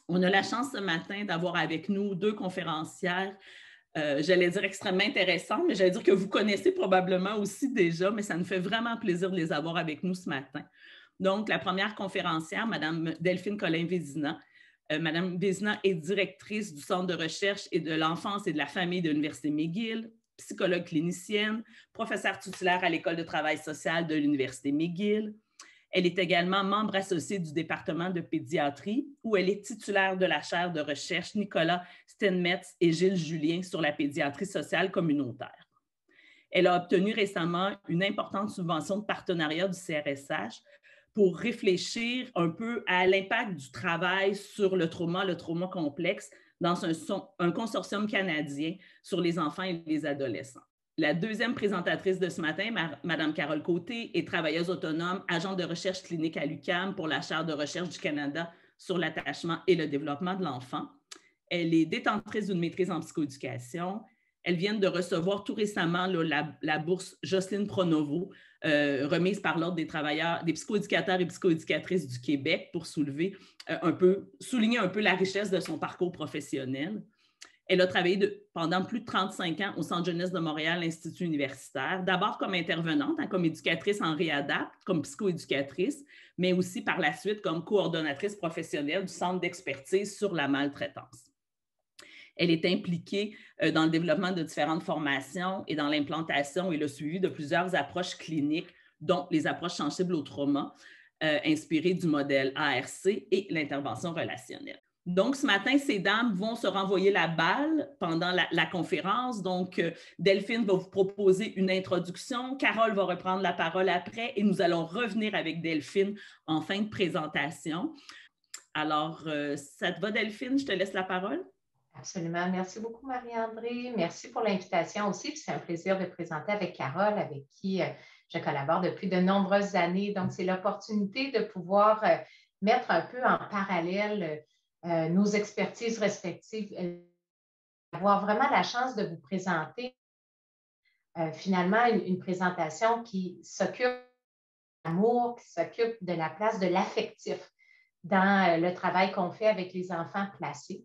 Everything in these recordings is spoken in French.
On a la chance ce matin d'avoir avec nous deux conférencières, j'allais dire extrêmement intéressantes, mais j'allais dire que vous connaissez probablement aussi déjà, mais ça nous fait vraiment plaisir de les avoir avec nous ce matin. Donc, la première conférencière, Mme Delphine Collin-Vézina. Mme Vézina est directrice du Centre de recherche et de l'enfance et de la famille de l'Université McGill, psychologue clinicienne, professeure titulaire à l'École de travail social de l'Université McGill. Elle est également membre associée du département de pédiatrie, où elle est titulaire de la chaire de recherche Nicolas Steinmetz et Gilles Julien sur la pédiatrie sociale communautaire. Elle a obtenu récemment une importante subvention de partenariat du CRSH pour réfléchir un peu à l'impact du travail sur le trauma complexe dans un consortium canadien sur les enfants et les adolescents. La deuxième présentatrice de ce matin, Mme Carole Côté, est travailleuse autonome, agente de recherche clinique à l'UQAM pour la chaire de recherche du Canada sur l'attachement et le développement de l'enfant. Elle est détentrice d'une maîtrise en psychoéducation. Elle vient de recevoir tout récemment la bourse Jocelyne Pronovo, remise par l'Ordre des travailleurs, des psychoéducateurs et psychoéducatrices du Québec pour souligner un peu la richesse de son parcours professionnel. Elle a travaillé pendant plus de 35 ans au Centre jeunesse de Montréal, l'Institut universitaire, d'abord comme intervenante, comme éducatrice en réadapt, comme psychoéducatrice, mais aussi par la suite comme coordonnatrice professionnelle du Centre d'expertise sur la maltraitance. Elle est impliquée dans le développement de différentes formations et dans l'implantation et le suivi de plusieurs approches cliniques, dont les approches sensibles au trauma, inspirées du modèle ARC et l'intervention relationnelle. Donc, ce matin, ces dames vont se renvoyer la balle pendant la conférence. Donc, Delphine va vous proposer une introduction. Carole va reprendre la parole après et nous allons revenir avec Delphine en fin de présentation. Alors, ça te va, Delphine? Je te laisse la parole. Absolument. Merci beaucoup, Marie-André. Merci pour l'invitation aussi. C'est un plaisir de présenter avec Carole, avec qui je collabore depuis de nombreuses années. Donc, c'est l'opportunité de pouvoir mettre un peu en parallèle nos expertises respectives, avoir vraiment la chance de vous présenter finalement une présentation qui s'occupe de l'amour, qui s'occupe de la place de l'affectif dans le travail qu'on fait avec les enfants placés.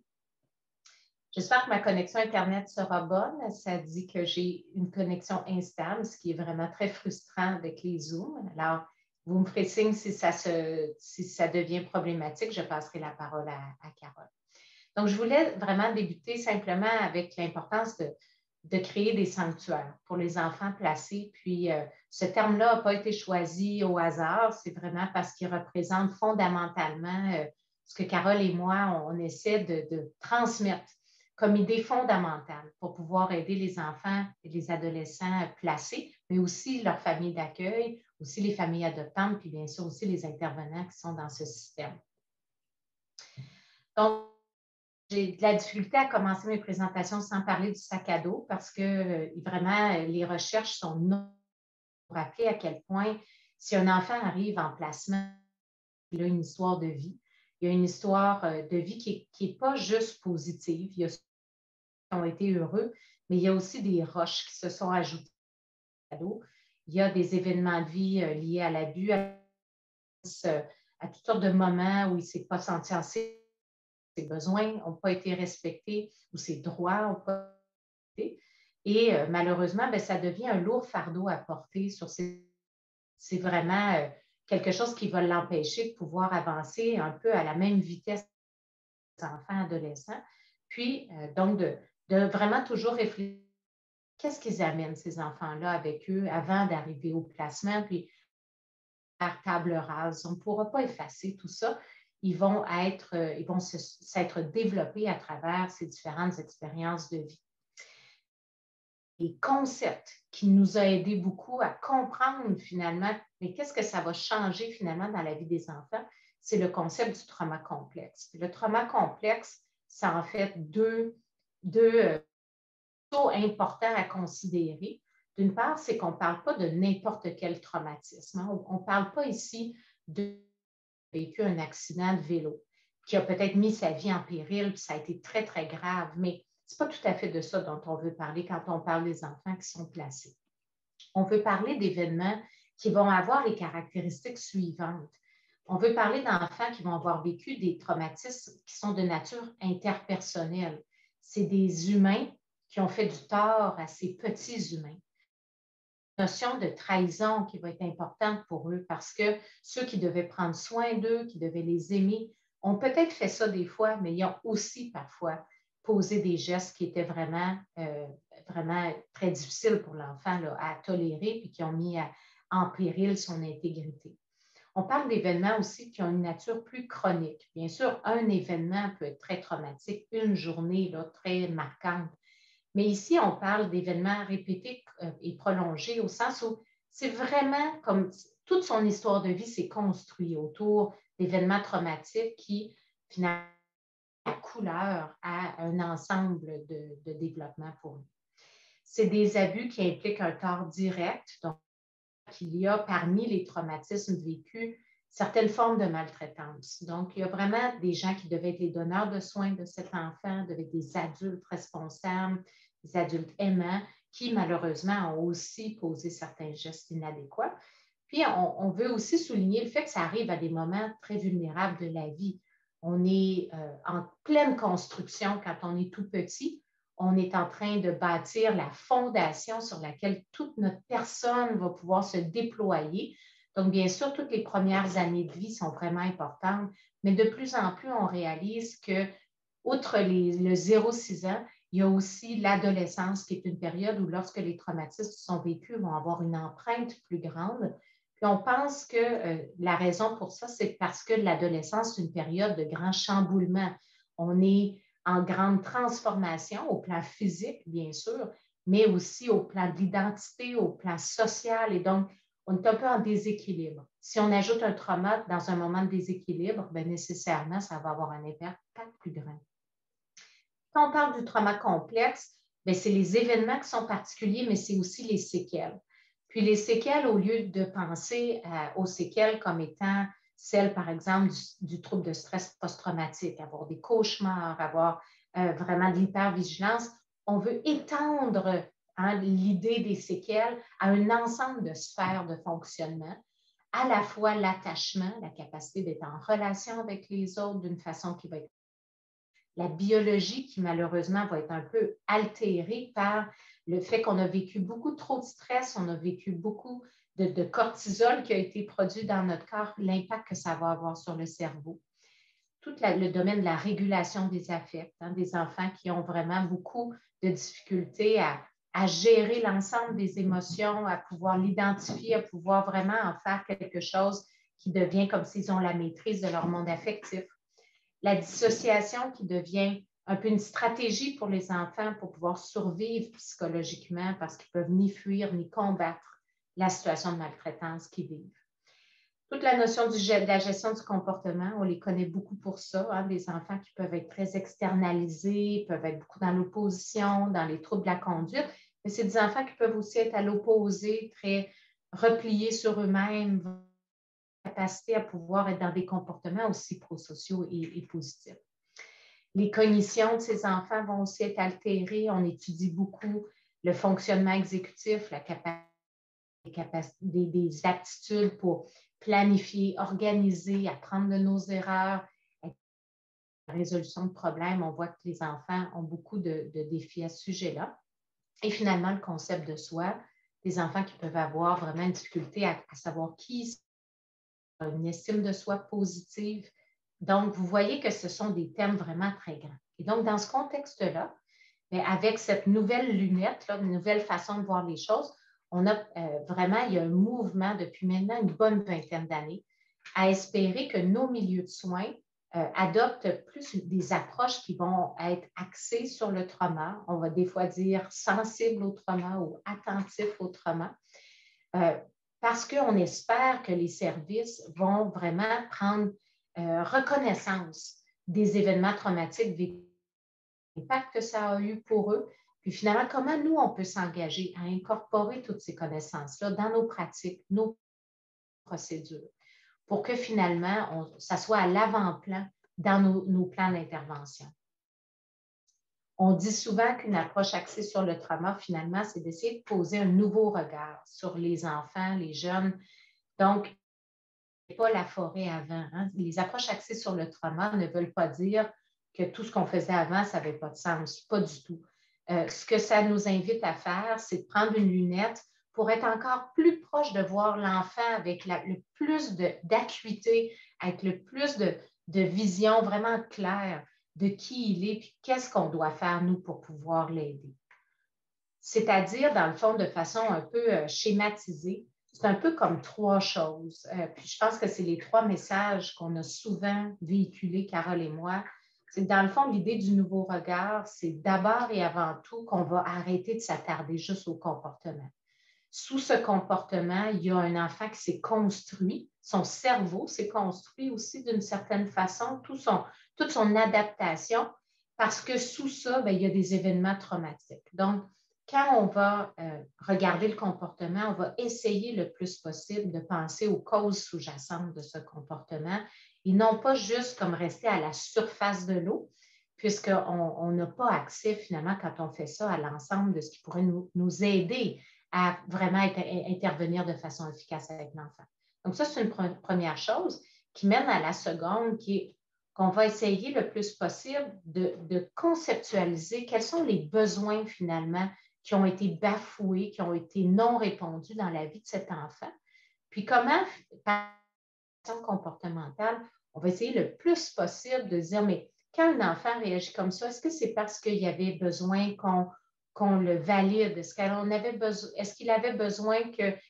J'espère que ma connexion Internet sera bonne. Ça dit que j'ai une connexion instable, ce qui est vraiment très frustrant avec les Zooms. Alors, vous me ferez signe si ça devient problématique. Je passerai la parole à Carole. Donc, je voulais vraiment débuter simplement avec l'importance de créer des sanctuaires pour les enfants placés. Puis, ce terme-là n'a pas été choisi au hasard. C'est vraiment parce qu'il représente fondamentalement ce que Carole et moi, on essaie de transmettre comme idée fondamentale pour pouvoir aider les enfants et les adolescents placés, mais aussi leurs familles d'accueil, aussi les familles adoptantes, puis bien sûr aussi les intervenants qui sont dans ce système. Donc, j'ai de la difficulté à commencer mes présentations sans parler du sac à dos parce que vraiment, les recherches sont non pour rappeler à quel point si un enfant arrive en placement, il a une histoire de vie. Il y a une histoire de vie qui n'est pas juste positive. Il y a ceux qui ont été heureux, mais il y a aussi des roches qui se sont ajoutées à l'eau. Il y a des événements de vie liés à l'abus, à toutes sortes de moments où il ne s'est pas senti en sécurité. Ses besoins n'ont pas été respectés ou ses droits n'ont pas été. Et malheureusement, ça devient un lourd fardeau à porter sur ses... C'est vraiment quelque chose qui va l'empêcher de pouvoir avancer un peu à la même vitesse des enfants adolescents. Puis, donc, de vraiment toujours réfléchir qu'est-ce qu'ils amènent, ces enfants-là, avec eux avant d'arriver au placement, puis faire table rase. On ne pourra pas effacer tout ça. Ils vont s'être développés à travers ces différentes expériences de vie. Les concepts qui nous ont aidés beaucoup à comprendre finalement, mais qu'est-ce que ça va changer finalement dans la vie des enfants, c'est le concept du trauma complexe. Le trauma complexe, c'est en fait deux taux importants à considérer. D'une part, c'est qu'on ne parle pas de n'importe quel traumatisme. On ne parle pas ici de vécu un accident de vélo qui a peut-être mis sa vie en péril, puis ça a été très, très grave, mais ce n'est pas tout à fait de ça dont on veut parler quand on parle des enfants qui sont placés. On veut parler d'événements qui vont avoir les caractéristiques suivantes. On veut parler d'enfants qui vont avoir vécu des traumatismes qui sont de nature interpersonnelle. C'est des humains qui ont fait du tort à ces petits humains. Une notion de trahison qui va être importante pour eux parce que ceux qui devaient prendre soin d'eux, qui devaient les aimer, ont peut-être fait ça des fois, mais ils ont aussi parfois posé des gestes qui étaient vraiment très difficiles pour l'enfant à tolérer puis qui ont mis en péril son intégrité. On parle d'événements aussi qui ont une nature plus chronique. Bien sûr, un événement peut être très traumatique, une journée là, très marquante. Mais ici, on parle d'événements répétés et prolongés au sens où c'est vraiment comme toute son histoire de vie s'est construite autour d'événements traumatiques qui, finalement, la couleur à un ensemble de développement pour nous. C'est des abus qui impliquent un tort direct, donc il y a parmi les traumatismes vécus certaines formes de maltraitance. Donc, il y a vraiment des gens qui devaient être les donneurs de soins de cet enfant, devaient être des adultes responsables, des adultes aimants, qui malheureusement ont aussi posé certains gestes inadéquats. Puis, on veut aussi souligner le fait que ça arrive à des moments très vulnérables de la vie. On est en pleine construction quand on est tout petit. On est en train de bâtir la fondation sur laquelle toute notre personne va pouvoir se déployer. Donc, bien sûr, toutes les premières années de vie sont vraiment importantes, mais de plus en plus, on réalise que, outre le 0-6 ans, il y a aussi l'adolescence qui est une période où, lorsque les traumatismes sont vécus, vont avoir une empreinte plus grande. Puis on pense que la raison pour ça, c'est parce que l'adolescence, c'est une période de grand chamboulement. On est en grande transformation au plan physique, bien sûr, mais aussi au plan de l'identité, au plan social. Et donc, on est un peu en déséquilibre. Si on ajoute un trauma dans un moment de déséquilibre, bien, nécessairement, ça va avoir un impact plus grand. Quand on parle du trauma complexe, bien, c'est les événements qui sont particuliers, mais c'est aussi les séquelles. Puis les séquelles, au lieu de penser aux séquelles comme étant celles, par exemple, du trouble de stress post-traumatique, avoir des cauchemars, avoir vraiment de l'hypervigilance, on veut étendre l'idée des séquelles à un ensemble de sphères de fonctionnement, à la fois l'attachement, la capacité d'être en relation avec les autres d'une façon qui va être la biologie qui malheureusement va être un peu altérée par le fait qu'on a vécu beaucoup trop de stress, on a vécu beaucoup de cortisol qui a été produit dans notre corps, l'impact que ça va avoir sur le cerveau. Tout le domaine de la régulation des affects, des enfants qui ont vraiment beaucoup de difficultés à gérer l'ensemble des émotions, à pouvoir l'identifier, à pouvoir vraiment en faire quelque chose qui devient comme s'ils ont la maîtrise de leur monde affectif. La dissociation qui devient un peu une stratégie pour les enfants pour pouvoir survivre psychologiquement parce qu'ils ne peuvent ni fuir ni combattre la situation de maltraitance qu'ils vivent. Toute la notion de la gestion du comportement, on les connaît beaucoup pour ça, des enfants qui peuvent être très externalisés, peuvent être beaucoup dans l'opposition, dans les troubles de la conduite, mais c'est des enfants qui peuvent aussi être à l'opposé, très repliés sur eux-mêmes, capacité à pouvoir être dans des comportements aussi prosociaux et positifs. Les cognitions de ces enfants vont aussi être altérées. On étudie beaucoup le fonctionnement exécutif, la capacité, des aptitudes pour planifier, organiser, apprendre de nos erreurs, la résolution de problèmes. On voit que les enfants ont beaucoup de défis à ce sujet-là. Et finalement, le concept de soi, des enfants qui peuvent avoir vraiment une difficulté à savoir qui ils sont, une estime de soi positive. Donc, vous voyez que ce sont des thèmes vraiment très grands. Et donc, dans ce contexte-là, avec cette nouvelle lunette, une nouvelle façon de voir les choses, on a vraiment, il y a un mouvement depuis maintenant une bonne vingtaine d'années à espérer que nos milieux de soins adoptent plus des approches qui vont être axées sur le trauma. On va des fois dire sensible au trauma ou attentif au trauma. Parce qu'on espère que les services vont vraiment prendre reconnaissance des événements traumatiques vécus, l'impact que ça a eu pour eux, puis finalement, comment nous, on peut s'engager à incorporer toutes ces connaissances-là dans nos pratiques, nos procédures, pour que finalement, ça soit à l'avant-plan dans nos plans d'intervention. On dit souvent qu'une approche axée sur le trauma, finalement, c'est d'essayer de poser un nouveau regard sur les enfants, les jeunes. Donc, pas la forêt avant. Hein. Les approches axées sur le trauma ne veulent pas dire que tout ce qu'on faisait avant, ça n'avait pas de sens. Pas du tout. Ce que ça nous invite à faire, c'est de prendre une lunette pour être encore plus proche de voir l'enfant avec le plus d'acuité, avec le plus de vision vraiment claire de qui il est, puis qu'est-ce qu'on doit faire, nous, pour pouvoir l'aider. C'est-à-dire, dans le fond, de façon un peu schématisée, c'est un peu comme trois choses. Puis je pense que c'est les trois messages qu'on a souvent véhiculés, Carole et moi. C'est que dans le fond, l'idée du nouveau regard, c'est d'abord et avant tout qu'on va arrêter de s'attarder juste au comportement. Sous ce comportement, il y a un enfant qui s'est construit, son cerveau s'est construit aussi d'une certaine façon, toute son adaptation, parce que sous ça, bien, il y a des événements traumatiques. Donc, quand on va regarder le comportement, on va essayer le plus possible de penser aux causes sous-jacentes de ce comportement et non pas juste comme rester à la surface de l'eau, puisqu'on n'a pas accès finalement quand on fait ça à l'ensemble de ce qui pourrait nous aider à vraiment intervenir de façon efficace avec l'enfant. Donc ça, c'est une première chose qui mène à la seconde, qui est qu'on va essayer le plus possible de conceptualiser quels sont les besoins finalement qui ont été bafoués, qui ont été non répondus dans la vie de cet enfant. Puis comment, par façon comportementale, on va essayer le plus possible de dire, mais quand un enfant réagit comme ça, est-ce que c'est parce qu'il y avait besoin qu'on le valide? Est-ce qu'il avait besoin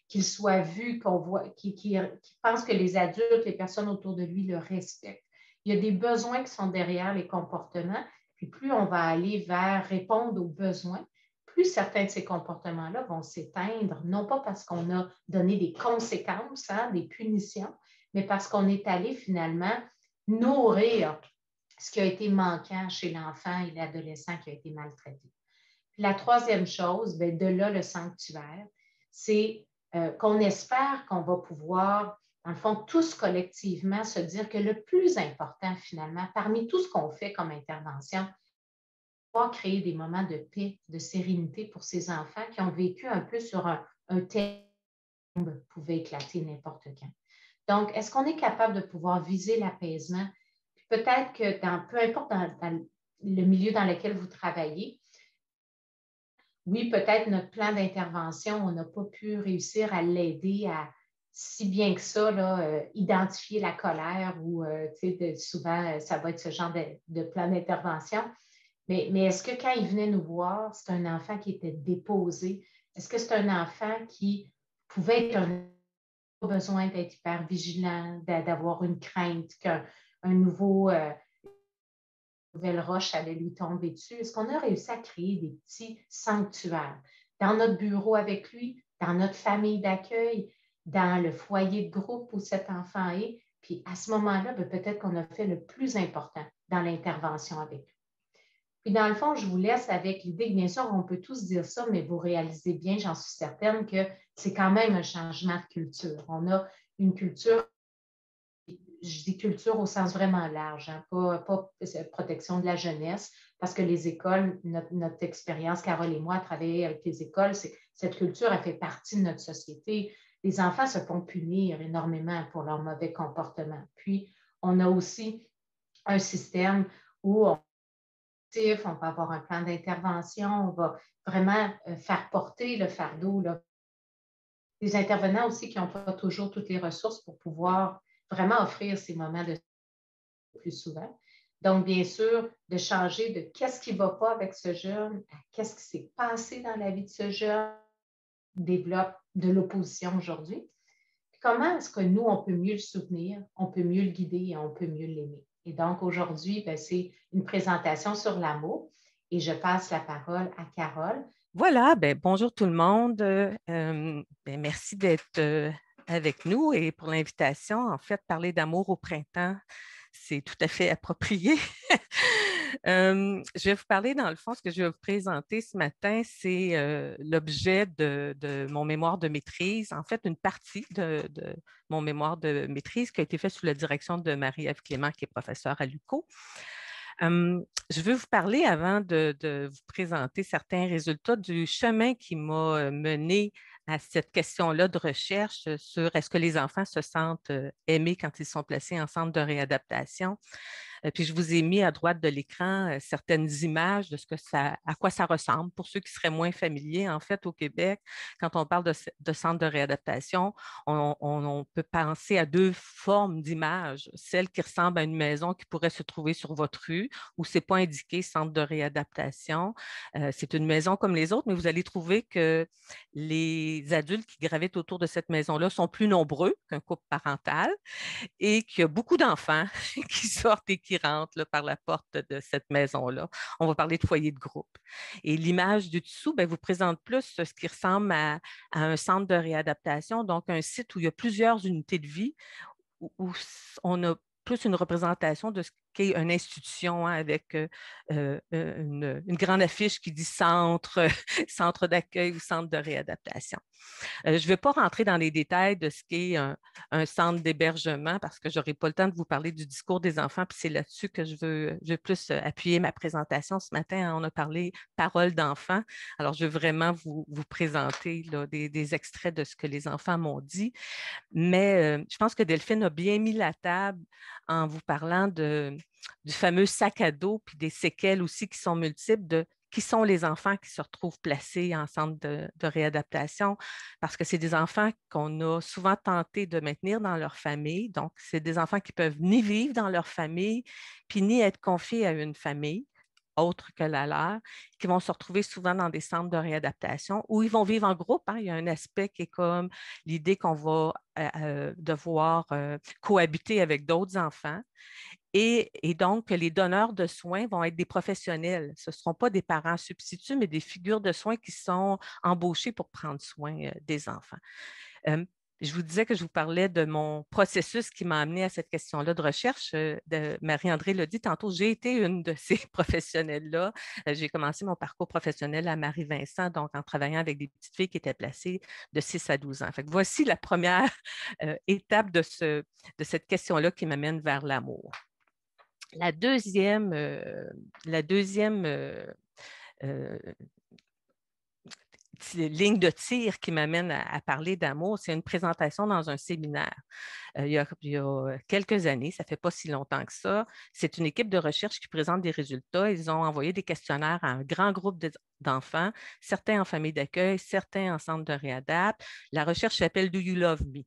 qu'il soit vu, qu'on voit, qu'il pense que les adultes, les personnes autour de lui le respectent? Il y a des besoins qui sont derrière les comportements, puis plus on va aller vers répondre aux besoins, plus certains de ces comportements-là vont s'éteindre, non pas parce qu'on a donné des conséquences, hein, des punitions, mais parce qu'on est allé finalement nourrir ce qui a été manquant chez l'enfant et l'adolescent qui a été maltraité. Puis la troisième chose, bien, de là le sanctuaire, c'est qu'on espère qu'on va pouvoir, dans le fond, tous collectivement se dire que le plus important finalement, parmi tout ce qu'on fait comme intervention, pouvoir créer des moments de paix, de sérénité pour ces enfants qui ont vécu un peu sur un thème qui pouvait éclater n'importe quand. Donc, est-ce qu'on est capable de pouvoir viser l'apaisement? Peut-être que peu importe dans le milieu dans lequel vous travaillez, oui, peut-être notre plan d'intervention, on n'a pas pu réussir à l'aider à si bien que ça, là, identifier la colère ou souvent, ça va être ce genre de plan d'intervention. Mais est-ce que quand il venait nous voir, c'est un enfant qui était déposé? Est-ce que c'est un enfant qui pouvait être besoin d'être hyper vigilant, d'avoir une crainte qu'un nouvelle roche allait lui tomber dessus? Est-ce qu'on a réussi à créer des petits sanctuaires dans notre bureau avec lui, dans notre famille d'accueil, dans le foyer de groupe où cet enfant est? Puis à ce moment-là, peut-être qu'on a fait le plus important dans l'intervention avec lui. Puis dans le fond, je vous laisse avec l'idée que bien sûr, on peut tous dire ça, mais vous réalisez bien, j'en suis certaine, que c'est quand même un changement de culture. On a une culture, je dis culture au sens vraiment large, hein, pas protection de la jeunesse, parce que les écoles, notre expérience, Carole et moi, à travailler avec les écoles, cette culture, elle fait partie de notre société. Les enfants se font punir énormément pour leur mauvais comportement. Puis, on a aussi un système où on peut avoir un plan d'intervention, on va vraiment faire porter le fardeau. Là. Les intervenants aussi qui n'ont pas toujours toutes les ressources pour pouvoir vraiment offrir ces moments de plus souvent. Donc, bien sûr, de changer de qu'est-ce qui ne va pas avec ce jeune à qu'est-ce qui s'est passé dans la vie de ce jeune, développe de l'opposition aujourd'hui. Comment est-ce que nous, on peut mieux le soutenir, on peut mieux le guider et on peut mieux l'aimer? Et donc, aujourd'hui, c'est une présentation sur l'amour et je passe la parole à Carole. Voilà, bonjour tout le monde. Merci d'être avec nous et pour l'invitation. En fait, parler d'amour au printemps, c'est tout à fait approprié. Je vais vous parler, dans le fond, ce que je vais vous présenter ce matin, c'est l'objet de mon mémoire de maîtrise, en fait, une partie de mon mémoire de maîtrise qui a été fait sous la direction de Marie-Ève Clément, qui est professeure à l'UQO. Je veux vous parler, avant de vous présenter certains résultats, du chemin qui m'a mené à cette question-là de recherche sur est-ce que les enfants se sentent aimés quand ils sont placés en centre de réadaptation. Puis je vous ai mis à droite de l'écran certaines images de à quoi ça ressemble. Pour ceux qui seraient moins familiers, en fait, au Québec, quand on parle de centre de réadaptation, on peut penser à deux formes d'images. Celle qui ressemble à une maison qui pourrait se trouver sur votre rue, où ce n'est pas indiqué centre de réadaptation. C'est une maison comme les autres, mais vous allez trouver que les adultes qui gravitent autour de cette maison-là sont plus nombreux qu'un couple parental et qu'il y a beaucoup d'enfants qui sortent et qui rentrent là, par la porte de cette maison-là. On va parler de foyer de groupe. Et l'image du dessous vous présente plus ce qui ressemble à un centre de réadaptation, donc un site où il y a plusieurs unités de vie, où on a plus une représentation de ce qu'est une institution avec une grande affiche qui dit centre, centre d'accueil ou centre de réadaptation. Je ne vais pas rentrer dans les détails de ce qu'est un centre d'hébergement parce que je n'aurai pas le temps de vous parler du discours des enfants, puis c'est là-dessus que je veux plus appuyer ma présentation. Ce matin, on a parlé parole d'enfants. Alors, je veux vraiment vous présenter là, des extraits de ce que les enfants m'ont dit. Mais je pense que Delphine a bien mis la table en vous parlant du fameux sac à dos, puis des séquelles aussi qui sont multiples de qui sont les enfants qui se retrouvent placés en centre de réadaptation, parce que c'est des enfants qu'on a souvent tenté de maintenir dans leur famille. Donc, c'est des enfants qui peuvent ni vivre dans leur famille, puis ni être confiés à une famille autre que la leur, qui vont se retrouver souvent dans des centres de réadaptation où ils vont vivre en groupe. Il y a un aspect qui est comme l'idée qu'on va devoir cohabiter avec d'autres enfants. Et donc, que les donneurs de soins vont être des professionnels. Ce ne seront pas des parents substituts, mais des figures de soins qui sont embauchées pour prendre soin des enfants. Je vous disais que je vous parlais de mon processus qui m'a amené à cette question-là de recherche. Marie-André l'a dit tantôt, j'ai été une de ces professionnels-là. J'ai commencé mon parcours professionnel à Marie-Vincent, donc en travaillant avec des petites filles qui étaient placées de 6 à 12 ans. Fait que voici la première étape de cette question-là qui m'amène vers l'amour. La deuxième ligne de tir qui m'amène à parler d'amour, c'est une présentation dans un séminaire. Il y a quelques années, ça ne fait pas si longtemps que ça, c'est une équipe de recherche qui présente des résultats. Ils ont envoyé des questionnaires à un grand groupe d'enfants, certains en famille d'accueil, certains en centre de réadapt. La recherche s'appelle « Do you love me ?»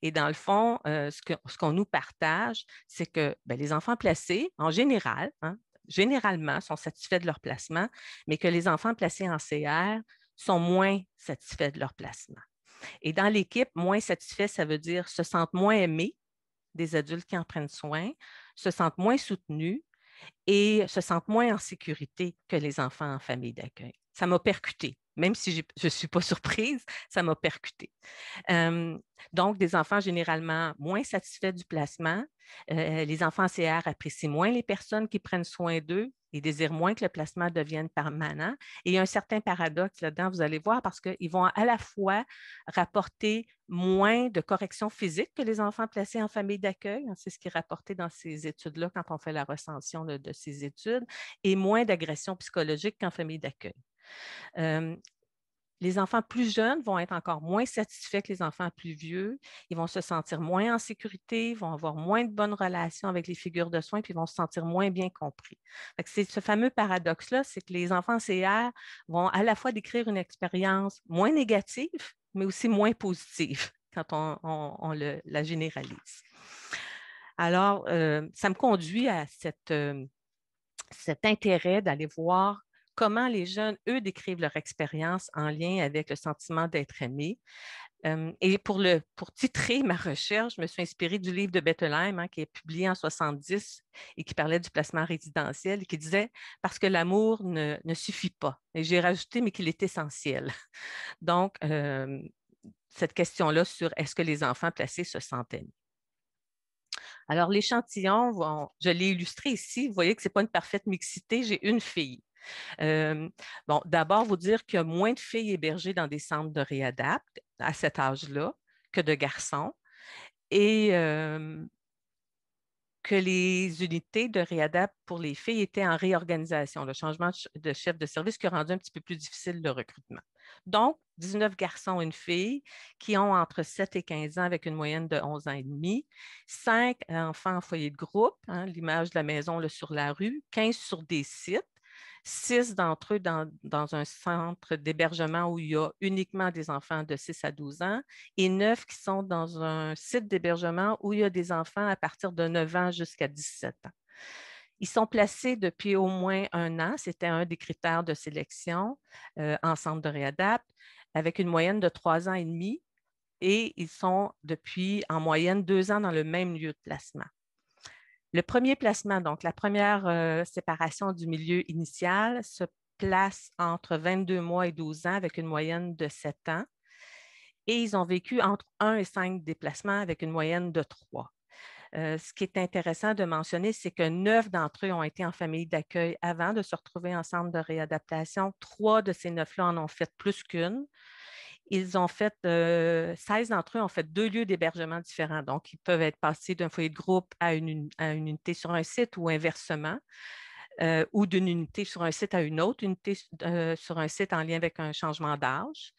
Et dans le fond, ce qu'on nous partage, c'est que les enfants placés, en général, généralement, sont satisfaits de leur placement, mais que les enfants placés en CR sont moins satisfaits de leur placement. Et dans l'équipe, moins satisfaits, ça veut dire se sentent moins aimés des adultes qui en prennent soin, se sentent moins soutenus et se sentent moins en sécurité que les enfants en famille d'accueil. Ça m'a percuté. Même si je ne suis pas surprise, ça m'a percuté. Donc, des enfants généralement moins satisfaits du placement. Les enfants en CR apprécient moins les personnes qui prennent soin d'eux et désirent moins que le placement devienne permanent. Et il y a un certain paradoxe là-dedans, vous allez voir, parce qu'ils vont à la fois rapporter moins de corrections physiques que les enfants placés en famille d'accueil. C'est ce qui est rapporté dans ces études-là quand on fait la recension de ces études, et moins d'agressions psychologiques qu'en famille d'accueil. Les enfants plus jeunes vont être encore moins satisfaits que les enfants plus vieux. Ils vont se sentir moins en sécurité, vont avoir moins de bonnes relations avec les figures de soins, puis ils vont se sentir moins bien compris. C'est ce fameux paradoxe-là, c'est que les enfants CR vont à la fois décrire une expérience moins négative, mais aussi moins positive quand on la généralise. Alors, ça me conduit à cet intérêt d'aller voir comment les jeunes, eux, décrivent leur expérience en lien avec le sentiment d'être aimé. Et pour titrer ma recherche, je me suis inspirée du livre de Bettelheim, qui est publié en 1970 et qui parlait du placement résidentiel et qui disait « Parce que l'amour ne suffit pas ». Et j'ai rajouté « mais qu'il est essentiel ». Donc, cette question-là sur est-ce que les enfants placés se sentent aimés. Alors, l'échantillon, je l'ai illustré ici. Vous voyez que ce n'est pas une parfaite mixité. J'ai une fille. D'abord, vous dire qu'il y a moins de filles hébergées dans des centres de réadapt à cet âge-là que de garçons et que les unités de réadapte pour les filles étaient en réorganisation, le changement de chef de service qui a rendu un petit peu plus difficile le recrutement. Donc, 19 garçons et une fille qui ont entre 7 et 15 ans avec une moyenne de 11 ans et demi, 5 enfants en foyer de groupe, hein, l'image de la maison là, sur la rue, 15 sur des sites, 6 d'entre eux dans un centre d'hébergement où il y a uniquement des enfants de 6 à 12 ans et 9 qui sont dans un site d'hébergement où il y a des enfants à partir de 9 ans jusqu'à 17 ans. Ils sont placés depuis au moins 1 an, c'était un des critères de sélection en centre de réadapte, avec une moyenne de 3 ans et demi et ils sont depuis en moyenne 2 ans dans le même lieu de placement. Le premier placement, donc la première séparation du milieu initial, se place entre 22 mois et 12 ans avec une moyenne de 7 ans. Et ils ont vécu entre 1 et 5 déplacements avec une moyenne de 3. Ce qui est intéressant de mentionner, c'est que 9 d'entre eux ont été en famille d'accueil avant de se retrouver en centre de réadaptation. 3 de ces 9-là en ont fait plus qu'une. Ils ont fait, 16 d'entre eux ont fait 2 lieux d'hébergement différents. Donc, ils peuvent être passés d'un foyer de groupe à une unité sur un site ou inversement, ou d'une unité sur un site à une autre unité sur un site en lien avec un changement d'âge.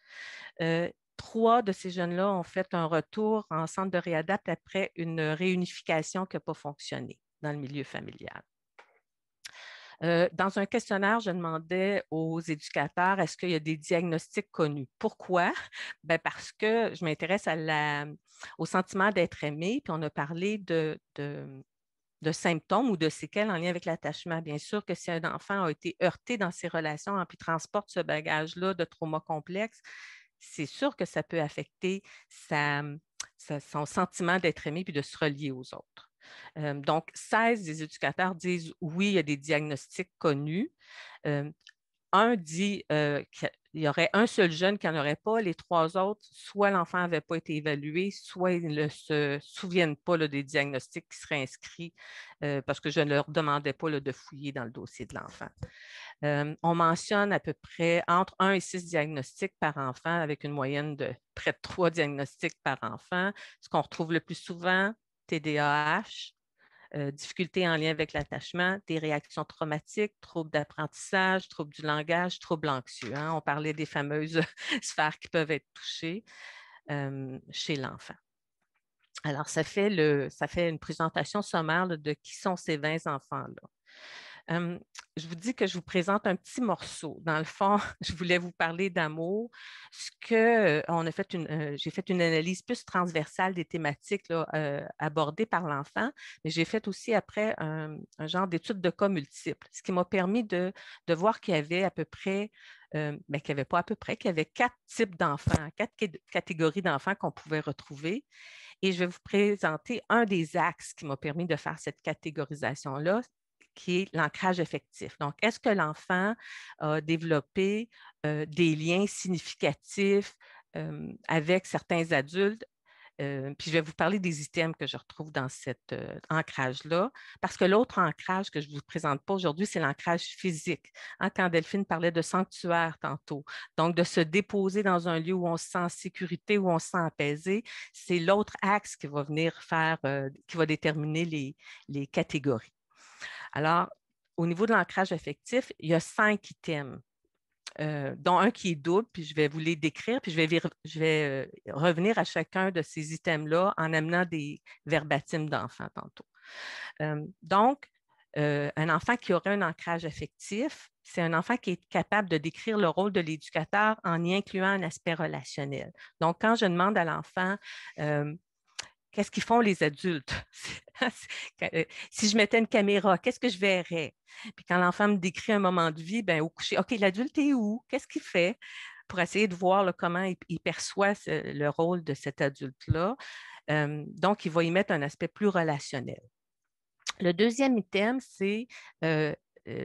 3 de ces jeunes-là ont fait un retour en centre de réadapte après une réunification qui n'a pas fonctionné dans le milieu familial. Dans un questionnaire, je demandais aux éducateurs, est-ce qu'il y a des diagnostics connus? Pourquoi? Bien, parce que je m'intéresse au sentiment d'être aimé, puis on a parlé de symptômes ou de séquelles en lien avec l'attachement. Bien sûr que si un enfant a été heurté dans ses relations puis transporte ce bagage-là de trauma complexe, c'est sûr que ça peut affecter son sentiment d'être aimé puis de se relier aux autres. Donc, 16 des éducateurs disent oui, il y a des diagnostics connus. Un dit qu'il y aurait un seul jeune qui n'en aurait pas. Les 3 autres, soit l'enfant n'avait pas été évalué, soit ils ne se souviennent pas là, des diagnostics qui seraient inscrits parce que je ne leur demandais pas là, de fouiller dans le dossier de l'enfant. On mentionne à peu près entre 1 et 6 diagnostics par enfant avec une moyenne de près de 3 diagnostics par enfant. Ce qu'on retrouve le plus souvent, TDAH, difficultés en lien avec l'attachement, des réactions traumatiques, troubles d'apprentissage, troubles du langage, troubles anxieux. Hein? On parlait des fameuses sphères qui peuvent être touchées chez l'enfant. Alors, ça fait une présentation sommaire là, de qui sont ces 20 enfants-là. Je vous dis que je vous présente un petit morceau. Dans le fond, je voulais vous parler d'amour. J'ai fait une analyse plus transversale des thématiques là, abordées par l'enfant, mais j'ai fait aussi après un genre d'étude de cas multiples, ce qui m'a permis de voir qu'il y avait à peu près, qu'il n'y avait pas à peu près, qu'il y avait 4 types d'enfants, 4 catégories d'enfants qu'on pouvait retrouver. Et je vais vous présenter un des axes qui m'a permis de faire cette catégorisation-là, qui est l'ancrage affectif. Donc, est-ce que l'enfant a développé des liens significatifs avec certains adultes? Puis je vais vous parler des items que je retrouve dans cet ancrage-là, parce que l'autre ancrage que je ne vous présente pas aujourd'hui, c'est l'ancrage physique. Hein, quand Delphine parlait de sanctuaire tantôt, donc de se déposer dans un lieu où on se sent en sécurité, où on se sent apaisé, c'est l'autre axe qui va venir qui va déterminer les catégories. Alors, au niveau de l'ancrage affectif, il y a 5 items, dont un qui est double, puis je vais vous les décrire, puis je vais revenir à chacun de ces items-là en amenant des verbatims d'enfants tantôt. Donc, un enfant qui aurait un ancrage affectif, c'est un enfant qui est capable de décrire le rôle de l'éducateur en y incluant un aspect relationnel. Donc, quand je demande à l'enfant qu'est-ce qu'ils font les adultes? Si je mettais une caméra, qu'est-ce que je verrais? Puis quand l'enfant me décrit un moment de vie, bien, au coucher, OK, l'adulte est où? Qu'est-ce qu'il fait? Pour essayer de voir là, comment il perçoit le rôle de cet adulte-là. Donc, il va y mettre un aspect plus relationnel. Le deuxième item, c'est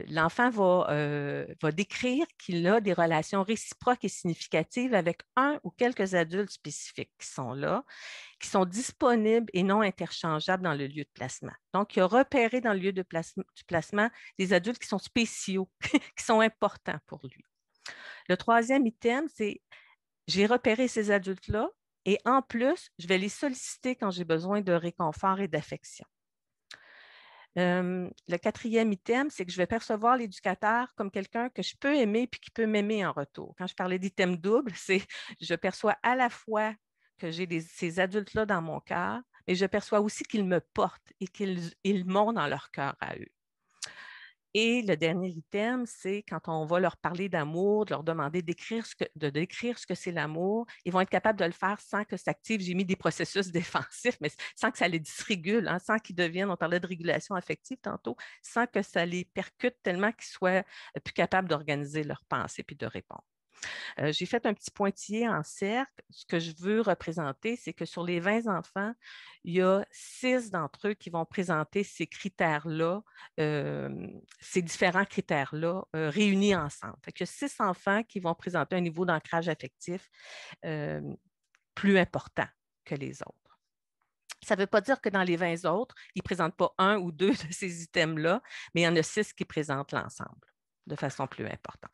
l'enfant va décrire qu'il a des relations réciproques et significatives avec un ou quelques adultes spécifiques qui sont là, qui sont disponibles et non interchangeables dans le lieu de placement. Donc, il a repéré dans le lieu du placement des adultes qui sont spéciaux, qui sont importants pour lui. Le troisième item, c'est j'ai repéré ces adultes-là et en plus, je vais les solliciter quand j'ai besoin de réconfort et d'affection. Le quatrième item, c'est que je vais percevoir l'éducateur comme quelqu'un que je peux aimer puis qui peut m'aimer en retour. Quand je parlais d'item double, c'est je perçois à la fois que j'ai ces adultes-là dans mon cœur, mais je perçois aussi qu'ils me portent et qu'ils m'ont dans leur cœur à eux. Et le dernier item, c'est quand on va leur parler d'amour, de leur demander de décrire ce que c'est l'amour, ils vont être capables de le faire sans que ça active, j'ai mis des processus défensifs, mais sans que ça les dysrégule, hein, sans qu'ils deviennent, on parlait de régulation affective tantôt, sans que ça les percute tellement qu'ils soient plus capables d'organiser leurs pensées puis de répondre. J'ai fait un petit pointillé en cercle. Ce que je veux représenter, c'est que sur les 20 enfants, il y a 6 d'entre eux qui vont présenter ces critères-là, ces différents critères-là réunis ensemble. Fait qu'il y a 6 enfants qui vont présenter un niveau d'ancrage affectif plus important que les autres. Ça ne veut pas dire que dans les 20 autres, ils ne présentent pas un ou deux de ces items-là, mais il y en a 6 qui présentent l'ensemble de façon plus importante.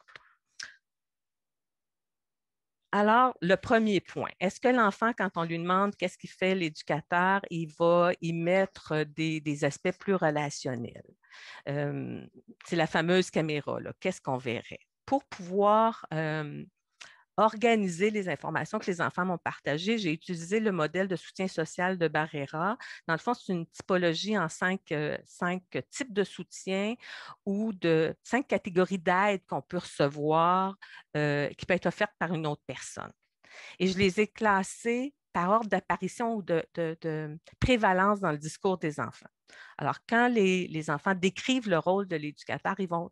Alors, le premier point, est-ce que l'enfant, quand on lui demande qu'est-ce qu'il fait l'éducateur, il va y mettre des aspects plus relationnels? C'est la fameuse caméra, là. Qu'est-ce qu'on verrait? Pour pouvoir organiser les informations que les enfants m'ont partagées, j'ai utilisé le modèle de soutien social de Barrera. Dans le fond, c'est une typologie en 5 types de soutien ou de 5 catégories d'aide qu'on peut recevoir qui peut être offerte par une autre personne. Et je les ai classées par ordre d'apparition ou de prévalence dans le discours des enfants. Alors, quand les enfants décrivent le rôle de l'éducateur, ils vont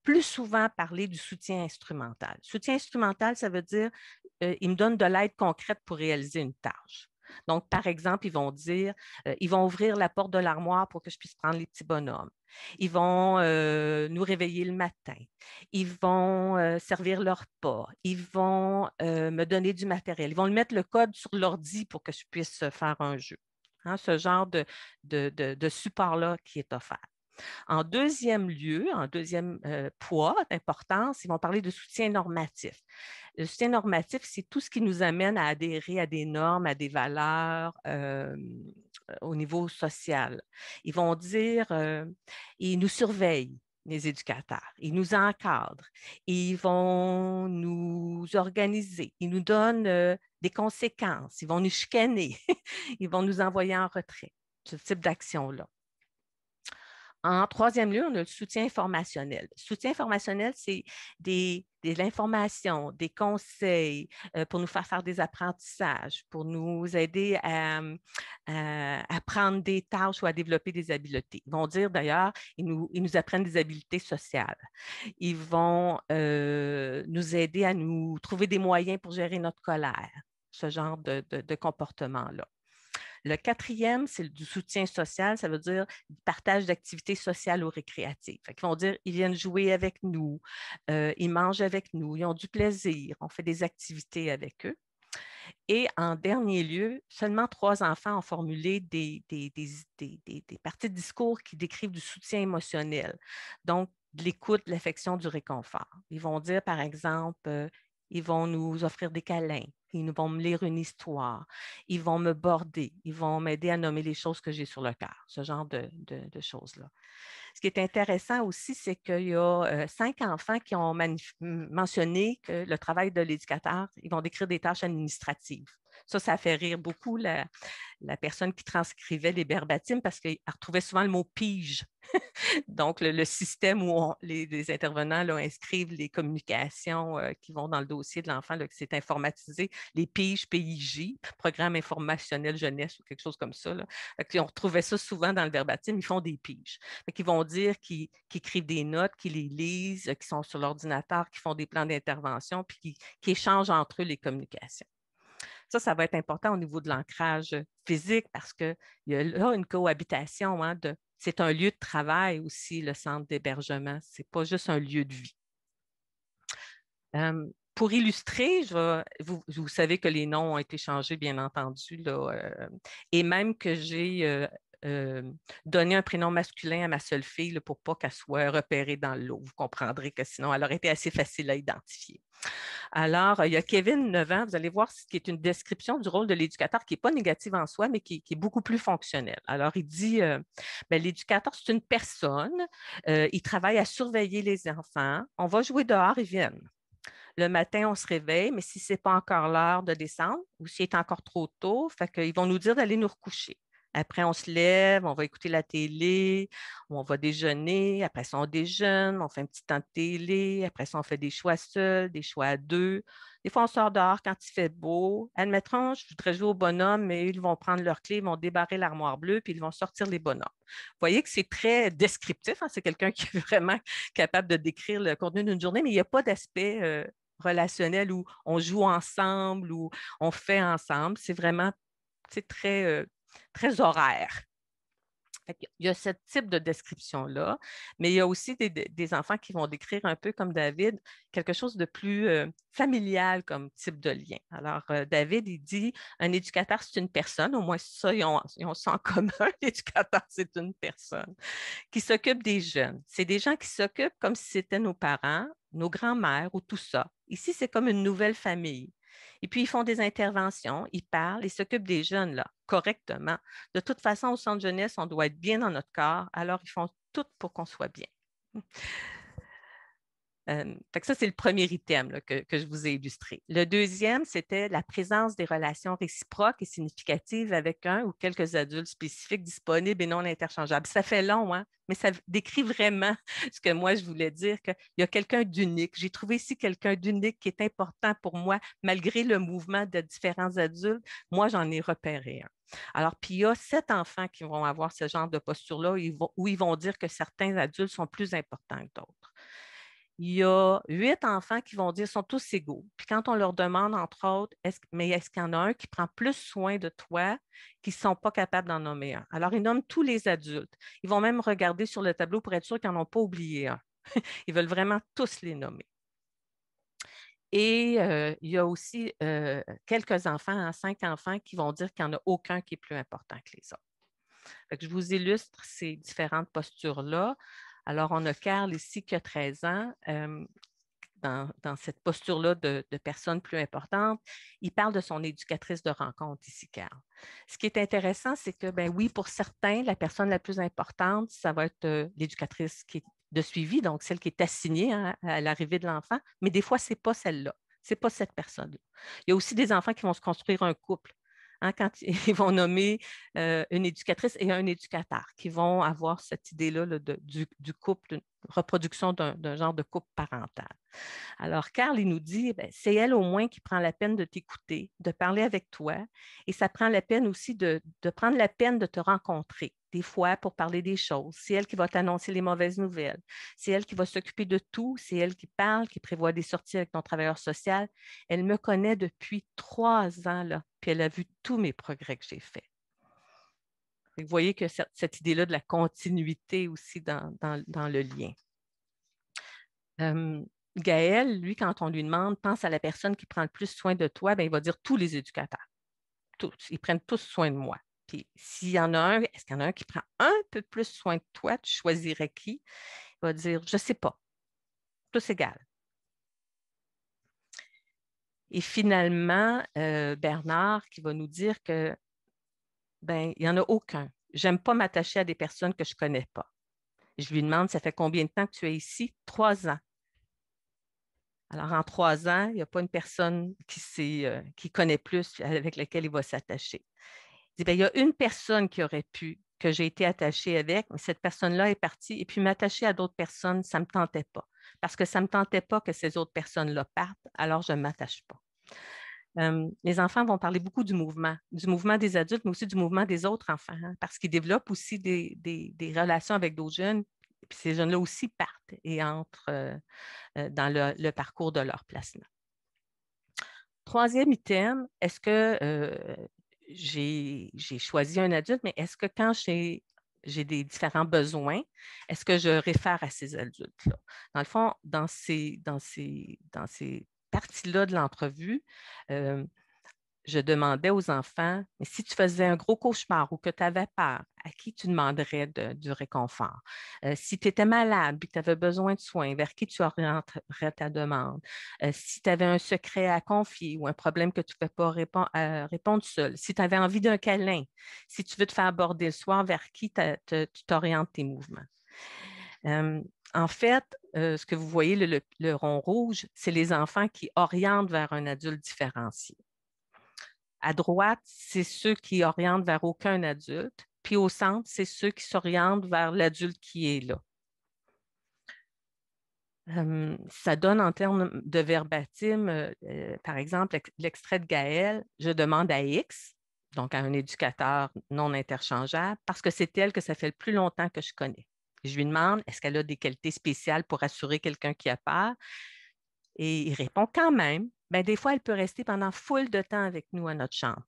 plus souvent parler du soutien instrumental. Soutien instrumental, ça veut dire ils me donnent de l'aide concrète pour réaliser une tâche. Donc, par exemple, ils vont dire, ils vont ouvrir la porte de l'armoire pour que je puisse prendre les petits bonhommes. Ils vont nous réveiller le matin. Ils vont servir leur repas. Ils vont me donner du matériel. Ils vont mettre le code sur l'ordi pour que je puisse faire un jeu. Hein, ce genre de support-là qui est offert. En deuxième lieu, en deuxième poids d'importance, ils vont parler de soutien normatif. Le soutien normatif, c'est tout ce qui nous amène à adhérer à des normes, à des valeurs au niveau social. Ils vont dire, ils nous surveillent, les éducateurs. Ils nous encadrent. Ils vont nous organiser. Ils nous donnent des conséquences. Ils vont nous chicaner. Ils vont nous envoyer en retrait. Ce type d'action-là. En troisième lieu, on a le soutien informationnel. Le soutien informationnel, c'est de l'information, des conseils pour nous faire des apprentissages, pour nous aider à apprendre des tâches ou à développer des habiletés. Ils vont dire d'ailleurs, ils nous apprennent des habiletés sociales. Ils vont nous aider à nous trouver des moyens pour gérer notre colère, ce genre de comportement-là. Le quatrième, c'est du soutien social, ça veut dire partage d'activités sociales ou récréatives. Ils vont dire, ils viennent jouer avec nous, ils mangent avec nous, ils ont du plaisir, on fait des activités avec eux. Et en dernier lieu, seulement 3 enfants ont formulé des parties de discours qui décrivent du soutien émotionnel, donc de l'écoute, de l'affection, du réconfort. Ils vont dire, par exemple, ils vont nous offrir des câlins, ils vont me lire une histoire, ils vont me border, ils vont m'aider à nommer les choses que j'ai sur le cœur, ce genre de choses-là. Ce qui est intéressant aussi, c'est qu'il y a 5 enfants qui ont mentionné que le travail de l'éducateur, ils vont décrire des tâches administratives. Ça fait rire beaucoup la personne qui transcrivait les verbatims parce qu'elle retrouvait souvent le mot pige. Donc, le système où les intervenants là, inscrivent les communications qui vont dans le dossier de l'enfant, qui s'est informatisé, les piges, PIJ, Programme informationnel jeunesse ou quelque chose comme ça. Là. On retrouvait ça souvent dans le verbatim, ils font des piges. Ils vont dire qu'ils écrivent des notes, qu'ils les lisent, qu'ils sont sur l'ordinateur, qu'ils font des plans d'intervention, puis qu'ils échangent entre eux les communications. Ça va être important au niveau de l'ancrage physique parce qu'il y a là une cohabitation. Hein, c'est un lieu de travail aussi, le centre d'hébergement. Ce n'est pas juste un lieu de vie. Pour illustrer, vous savez que les noms ont été changés, bien entendu, là, et même que j'ai donné un prénom masculin à ma seule fille là, pour pas qu'elle soit repérée dans le lot. Vous comprendrez que sinon, elle aurait été assez facile à identifier. Alors, il y a Kevin, 9 ans, vous allez voir ce qui est une description du rôle de l'éducateur qui n'est pas négative en soi, mais qui est beaucoup plus fonctionnelle. Alors, il dit, l'éducateur, c'est une personne, il travaille à surveiller les enfants, on va jouer dehors, ils viennent. Le matin, on se réveille, mais si ce n'est pas encore l'heure de descendre ou s'il est encore trop tôt, fait qu'ils vont nous dire d'aller nous recoucher. Après, on se lève, on va écouter la télé, on va déjeuner. Après ça, on déjeune, on fait un petit temps de télé. Après ça, on fait des choix seuls, des choix à deux. Des fois, on sort dehors quand il fait beau. Admettons, je voudrais jouer au bonhomme, mais ils vont prendre leurs clés, ils vont débarrer l'armoire bleue, puis ils vont sortir les bonhommes. Vous voyez que c'est très descriptif. Hein? C'est quelqu'un qui est vraiment capable de décrire le contenu d'une journée, mais il n'y a pas d'aspect relationnel où on joue ensemble, où on fait ensemble. C'est vraiment très, très horaire. Il y a ce type de description-là, mais il y a aussi des enfants qui vont décrire un peu comme David, quelque chose de plus familial comme type de lien. Alors, David, il dit, un éducateur, c'est une personne, au moins ça, ils ont ça en commun, l'éducateur, c'est une personne, qui s'occupe des jeunes. C'est des gens qui s'occupent comme si c'était nos parents, nos grands-mères ou tout ça. Ici, c'est comme une nouvelle famille. Et puis, ils font des interventions, ils parlent, ils s'occupent des jeunes là, correctement. De toute façon, au centre jeunesse, on doit être bien dans notre corps, alors ils font tout pour qu'on soit bien. Fait que ça, c'est le premier item là, que je vous ai illustré. Le deuxième, c'était la présence des relations réciproques et significatives avec un ou quelques adultes spécifiques disponibles et non interchangeables. Ça fait long, hein? Mais ça décrit vraiment ce que moi, je voulais dire, qu'il y a quelqu'un d'unique. J'ai trouvé ici quelqu'un d'unique qui est important pour moi, malgré le mouvement de différents adultes. Moi, j'en ai repéré un. Alors, puis il y a 7 enfants qui vont avoir ce genre de posture-là où ils vont dire que certains adultes sont plus importants que d'autres. Il y a 8 enfants qui vont dire qu'ils sont tous égaux. Puis quand on leur demande, entre autres, est-ce qu'il y en a un qui prend plus soin de toi, qu'ils ne sont pas capables d'en nommer un? Alors, ils nomment tous les adultes. Ils vont même regarder sur le tableau pour être sûr qu'ils n'en ont pas oublié un. Ils veulent vraiment tous les nommer. Et il y a aussi quelques enfants, 5 enfants, qui vont dire qu'il n'y en a aucun qui est plus important que les autres. Fait que je vous illustre ces différentes postures-là. Alors, on a Carl ici qui a 13 ans. Dans cette posture-là de personne plus importante, il parle de son éducatrice de rencontre ici, Carl. Ce qui est intéressant, c'est que, ben oui, pour certains, la personne la plus importante, ça va être l'éducatrice qui est de suivi, donc celle qui est assignée à l'arrivée de l'enfant, mais des fois, ce n'est pas celle-là, ce n'est pas cette personne-là. Il y a aussi des enfants qui vont se construire un couple. Hein, quand ils vont nommer une éducatrice et un éducateur, qui vont avoir cette idée-là là, du couple, d'une reproduction d'un genre de couple parental. Alors, Carl, il nous dit, c'est elle au moins qui prend la peine de t'écouter, de parler avec toi, et ça prend la peine aussi de prendre la peine de te rencontrer, des fois pour parler des choses. C'est elle qui va t'annoncer les mauvaises nouvelles. C'est elle qui va s'occuper de tout. C'est elle qui parle, qui prévoit des sorties avec ton travailleur social. Elle me connaît depuis 3 ans, là, puis elle a vu tous mes progrès que j'ai faits. Vous voyez que cette idée-là de la continuité aussi dans le lien. Gaël, lui, quand on lui demande, pense à la personne qui prend le plus soin de toi, bien, il va dire tous les éducateurs. Tous. Ils prennent tous soin de moi. Puis s'il y en a un, est-ce qu'il y en a un qui prend un peu plus soin de toi, tu choisirais qui? Il va dire, je ne sais pas. Tous égal. Et finalement, Bernard qui va nous dire que ben, il n'y en a aucun. Je n'aime pas m'attacher à des personnes que je ne connais pas. Je lui demande, ça fait combien de temps que tu es ici? 3 ans. Alors, en 3 ans, il n'y a pas une personne qui connaît plus, avec laquelle il va s'attacher. Il dit, bien, il y a une personne qui aurait pu, que j'ai été attachée avec, mais cette personne-là est partie. Et puis, m'attacher à d'autres personnes, ça ne me tentait pas. Parce que ça ne me tentait pas que ces autres personnes-là partent, alors je ne m'attache pas. Les enfants vont parler beaucoup du mouvement des adultes, mais aussi du mouvement des autres enfants, hein, parce qu'ils développent aussi des relations avec d'autres jeunes. Puis ces jeunes-là aussi partent et entrent dans le parcours de leur placement. Troisième item, est-ce que j'ai choisi un adulte, mais est-ce que quand j'ai des différents besoins, est-ce que je réfère à ces adultes-là? Dans le fond, dans ces parties-là de l'entrevue, je demandais aux enfants, mais si tu faisais un gros cauchemar ou que tu avais peur, à qui tu demanderais du réconfort? Si tu étais malade et que tu avais besoin de soins, vers qui tu orienterais ta demande? Si tu avais un secret à confier ou un problème que tu ne pouvais pas répondre seul, si tu avais envie d'un câlin, si tu veux te faire aborder le soir, vers qui tu t'orientes tes mouvements? En fait, ce que vous voyez, le rond rouge, c'est les enfants qui orientent vers un adulte différencié. À droite, c'est ceux qui orientent vers aucun adulte. Puis au centre, c'est ceux qui s'orientent vers l'adulte qui est là. Ça donne en termes de verbatim, par exemple, l'extrait de Gaëlle, je demande à X, donc à un éducateur non interchangeable, parce que c'est elle que ça fait le plus longtemps que je connais. Je lui demande, est-ce qu'elle a des qualités spéciales pour assurer quelqu'un qui a peur? Et il répond quand même. Bien, des fois, elle peut rester pendant full de temps avec nous à notre chambre.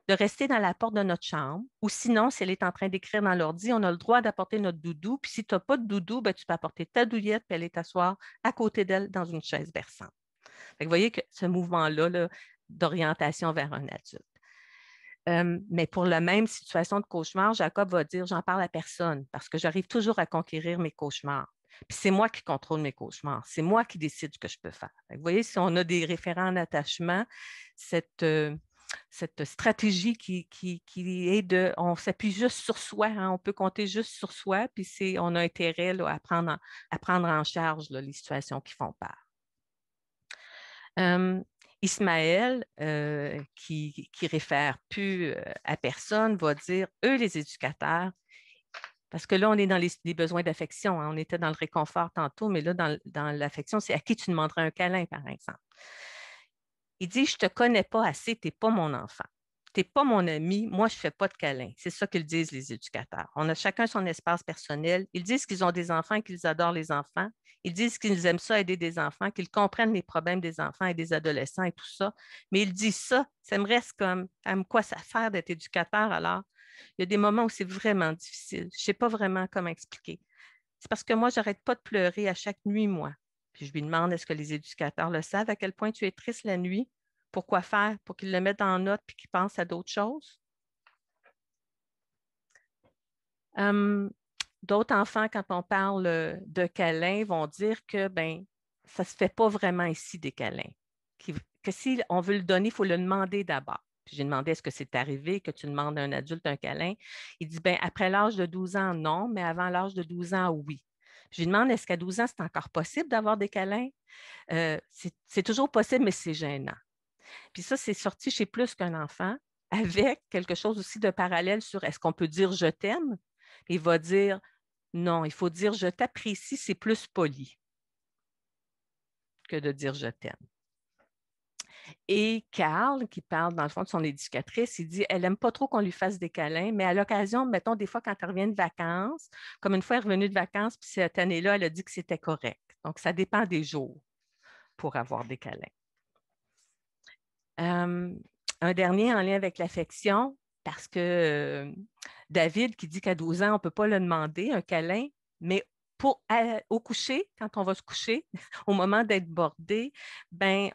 De rester dans la porte de notre chambre, ou sinon, si elle est en train d'écrire dans l'ordi, on a le droit d'apporter notre doudou. Puis si tu n'as pas de doudou, bien, tu peux apporter ta douillette puis aller t'asseoir à côté d'elle dans une chaise berçante. Fait que vous voyez que ce mouvement-là là, d'orientation vers un adulte. Mais pour la même situation de cauchemar, Jacob va dire, j'en parle à personne parce que j'arrive toujours à conquérir mes cauchemars. Puis c'est moi qui contrôle mes cauchemars. C'est moi qui décide ce que je peux faire. Vous voyez, si on a des référents en attachement, cette stratégie qui est de, on s'appuie juste sur soi, hein, on peut compter juste sur soi, puis on a intérêt là, à prendre en charge là, les situations qui font peur. Ismaël, qui réfère plus à personne, va dire, eux, les éducateurs, parce que là, on est dans les besoins d'affection, hein, on était dans le réconfort tantôt, mais là, dans l'affection, c'est à qui tu demanderais un câlin, par exemple. Il dit, je ne te connais pas assez, tu n'es pas mon enfant. Tu n'es pas mon ami, moi, je ne fais pas de câlin. C'est ça qu'ils disent, les éducateurs. On a chacun son espace personnel. Ils disent qu'ils ont des enfants et qu'ils adorent les enfants. Ils disent qu'ils aiment ça, aider des enfants, qu'ils comprennent les problèmes des enfants et des adolescents et tout ça. Mais ils disent ça me reste comme, quoi ça sert d'être éducateur alors? Il y a des moments où c'est vraiment difficile. Je ne sais pas vraiment comment expliquer. C'est parce que moi, je n'arrête pas de pleurer à chaque nuit, moi. Puis je lui demande, est-ce que les éducateurs le savent, à quel point tu es triste la nuit? Pourquoi faire? Pour qu'ils le mettent en note puis qu'ils pensent à d'autres choses? D'autres enfants, quand on parle de câlins, vont dire que ça ne se fait pas vraiment ici des câlins. Que si on veut le donner, il faut le demander d'abord. Puis j'ai demandé, est-ce que c'est arrivé que tu demandes à un adulte un câlin? Il dit, après l'âge de 12 ans, non, mais avant l'âge de 12 ans, oui. Puis je lui demande, est-ce qu'à 12 ans, c'est encore possible d'avoir des câlins? C'est toujours possible, mais c'est gênant. Puis ça, c'est sorti chez plus qu'un enfant, avec quelque chose aussi de parallèle sur est-ce qu'on peut dire je t'aime? Il va dire non, il faut dire je t'apprécie, c'est plus poli que de dire je t'aime. Et Carl, qui parle dans le fond de son éducatrice, il dit elle n'aime pas trop qu'on lui fasse des câlins, mais à l'occasion, mettons, des fois, quand elle revient de vacances, comme une fois elle est revenue de vacances, puis cette année-là, elle a dit que c'était correct. Donc, ça dépend des jours pour avoir des câlins. Un dernier en lien avec l'affection, parce que David qui dit qu'à 12 ans, on ne peut pas le demander, un câlin, mais au coucher, quand on va se coucher, au moment d'être bordé, il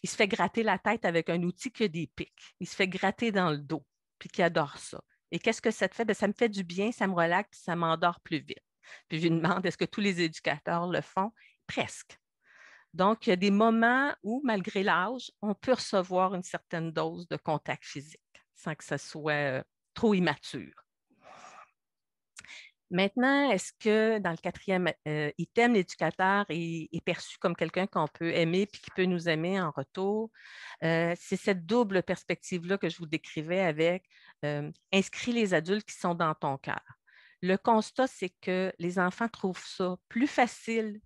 se fait gratter la tête avec un outil qui a des pics. Il se fait gratter dans le dos, puis qui adore ça. Et qu'est-ce que ça te fait? Ça me fait du bien, ça me relaxe, puis ça m'endort plus vite. Puis je lui demande, est-ce que tous les éducateurs le font? Presque. Donc, il y a des moments où, malgré l'âge, on peut recevoir une certaine dose de contact physique sans que ça soit trop immature. Maintenant, est-ce que dans le 4e item, l'éducateur est perçu comme quelqu'un qu'on peut aimer puis qui peut nous aimer en retour? C'est cette double perspective-là que je vous décrivais avec inscris les adultes qui sont dans ton cœur. Le constat, c'est que les enfants trouvent ça plus facile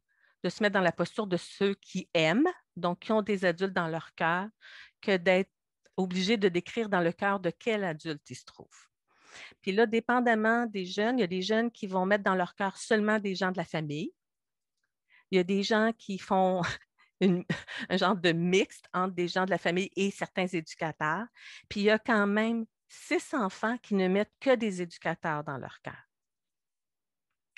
de se mettre dans la posture de ceux qui aiment, donc qui ont des adultes dans leur cœur, que d'être obligés de décrire dans le cœur de quel adulte ils se trouvent. Puis là, dépendamment des jeunes, il y a des jeunes qui vont mettre dans leur cœur seulement des gens de la famille. Il y a des gens qui font un genre de mixte entre des gens de la famille et certains éducateurs. Puis il y a quand même 6 enfants qui ne mettent que des éducateurs dans leur cœur.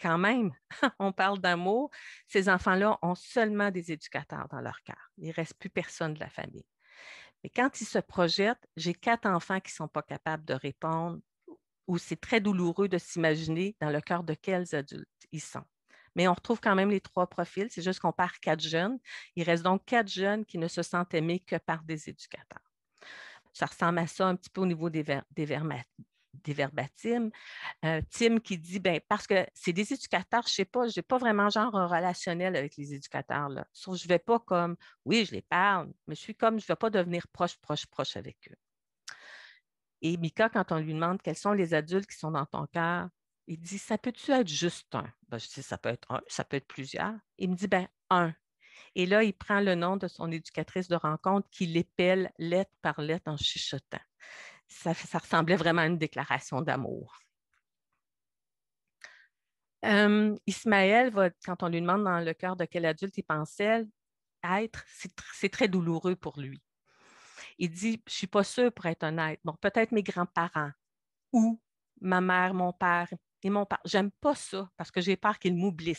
Quand même, on parle d'amour. Ces enfants-là ont seulement des éducateurs dans leur cœur. Il ne reste plus personne de la famille. Mais quand il se projette, j'ai 4 enfants qui ne sont pas capables de répondre ou c'est très douloureux de s'imaginer dans le cœur de quels adultes ils sont. Mais on retrouve quand même les 3 profils, c'est juste qu'on perd 4 jeunes. Il reste donc 4 jeunes qui ne se sentent aimés que par des éducateurs. Ça ressemble à ça un petit peu au niveau des verbatims. Tim qui dit, ben, parce que c'est des éducateurs, je ne sais pas, je n'ai pas vraiment genre un relationnel avec les éducateurs. Là. Je ne vais pas comme, oui, je les parle, mais je suis comme, je ne vais pas devenir proche avec eux. Et Mika, quand on lui demande quels sont les adultes qui sont dans ton cœur, il dit, ça peut-tu être juste un? Ben, je dis, ça peut être un, ça peut être plusieurs. Il me dit, ben, un. Et là, il prend le nom de son éducatrice de rencontre qui l'épelle lettre par lettre en chuchotant. Ça ressemblait vraiment à une déclaration d'amour. Ismaël, quand on lui demande dans le cœur de quel adulte il pensait être, c'est très douloureux pour lui. Il dit, je ne suis pas sûre pour être honnête. Bon, peut-être mes grands-parents ou ma mère, mon père et mon père. J'aime pas ça parce que j'ai peur qu'ils m'oublient,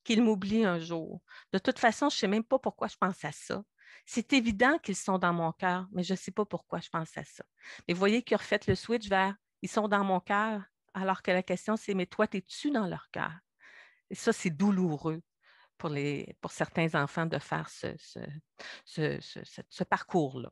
qu'ils m'oublient un jour. De toute façon, je ne sais même pas pourquoi je pense à ça. C'est évident qu'ils sont dans mon cœur, mais je ne sais pas pourquoi je pense à ça. Mais vous voyez qu'il a refait le switch vers « ils sont dans mon cœur », alors que la question, c'est « mais toi, es-tu dans leur cœur? » Et ça, c'est douloureux pour certains enfants de faire ce parcours-là.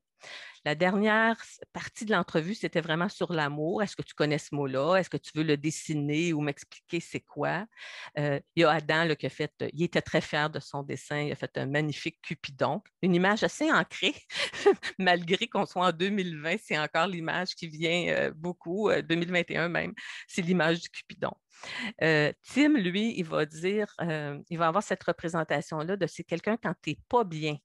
La dernière partie de l'entrevue, c'était vraiment sur l'amour. Est-ce que tu connais ce mot-là? Est-ce que tu veux le dessiner ou m'expliquer c'est quoi? Il y a Adam là, qui a fait, il était très fier de son dessin, il a fait un magnifique Cupidon, une image assez ancrée, malgré qu'on soit en 2020, c'est encore l'image qui vient beaucoup, 2021 même, c'est l'image du Cupidon. Tim, lui, il va dire, il va avoir cette représentation-là de c'est quelqu'un quand tu n'es pas bien.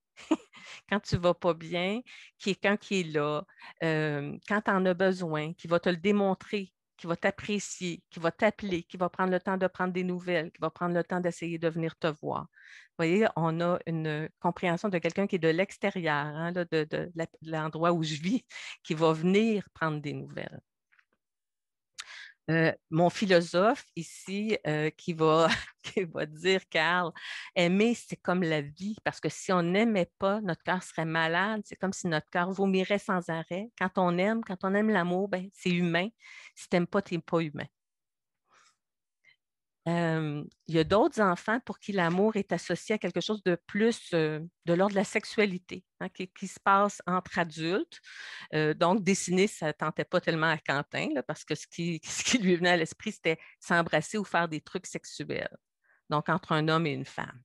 Quand tu ne vas pas bien, quelqu'un qui est là, quand tu en as besoin, qui va te le démontrer, qui va t'apprécier, qui va t'appeler, qui va prendre le temps de prendre des nouvelles, qui va prendre le temps d'essayer de venir te voir. Vous voyez, on a une compréhension de quelqu'un qui est de l'extérieur, hein, de l'endroit où je vis, qui va venir prendre des nouvelles. Mon philosophe ici qui va dire, Carl, aimer, c'est comme la vie, parce que si on n'aimait pas, notre cœur serait malade. C'est comme si notre cœur vomirait sans arrêt. Quand on aime l'amour, ben, c'est humain. Si tu n'aimes pas, tu n'es pas humain. Il y a d'autres enfants pour qui l'amour est associé à quelque chose de plus de l'ordre de la sexualité, hein, qui se passe entre adultes. Donc, dessiner, ça ne tentait pas tellement à Quentin, là, parce que ce qui lui venait à l'esprit, c'était s'embrasser ou faire des trucs sexuels. Donc, entre un homme et une femme.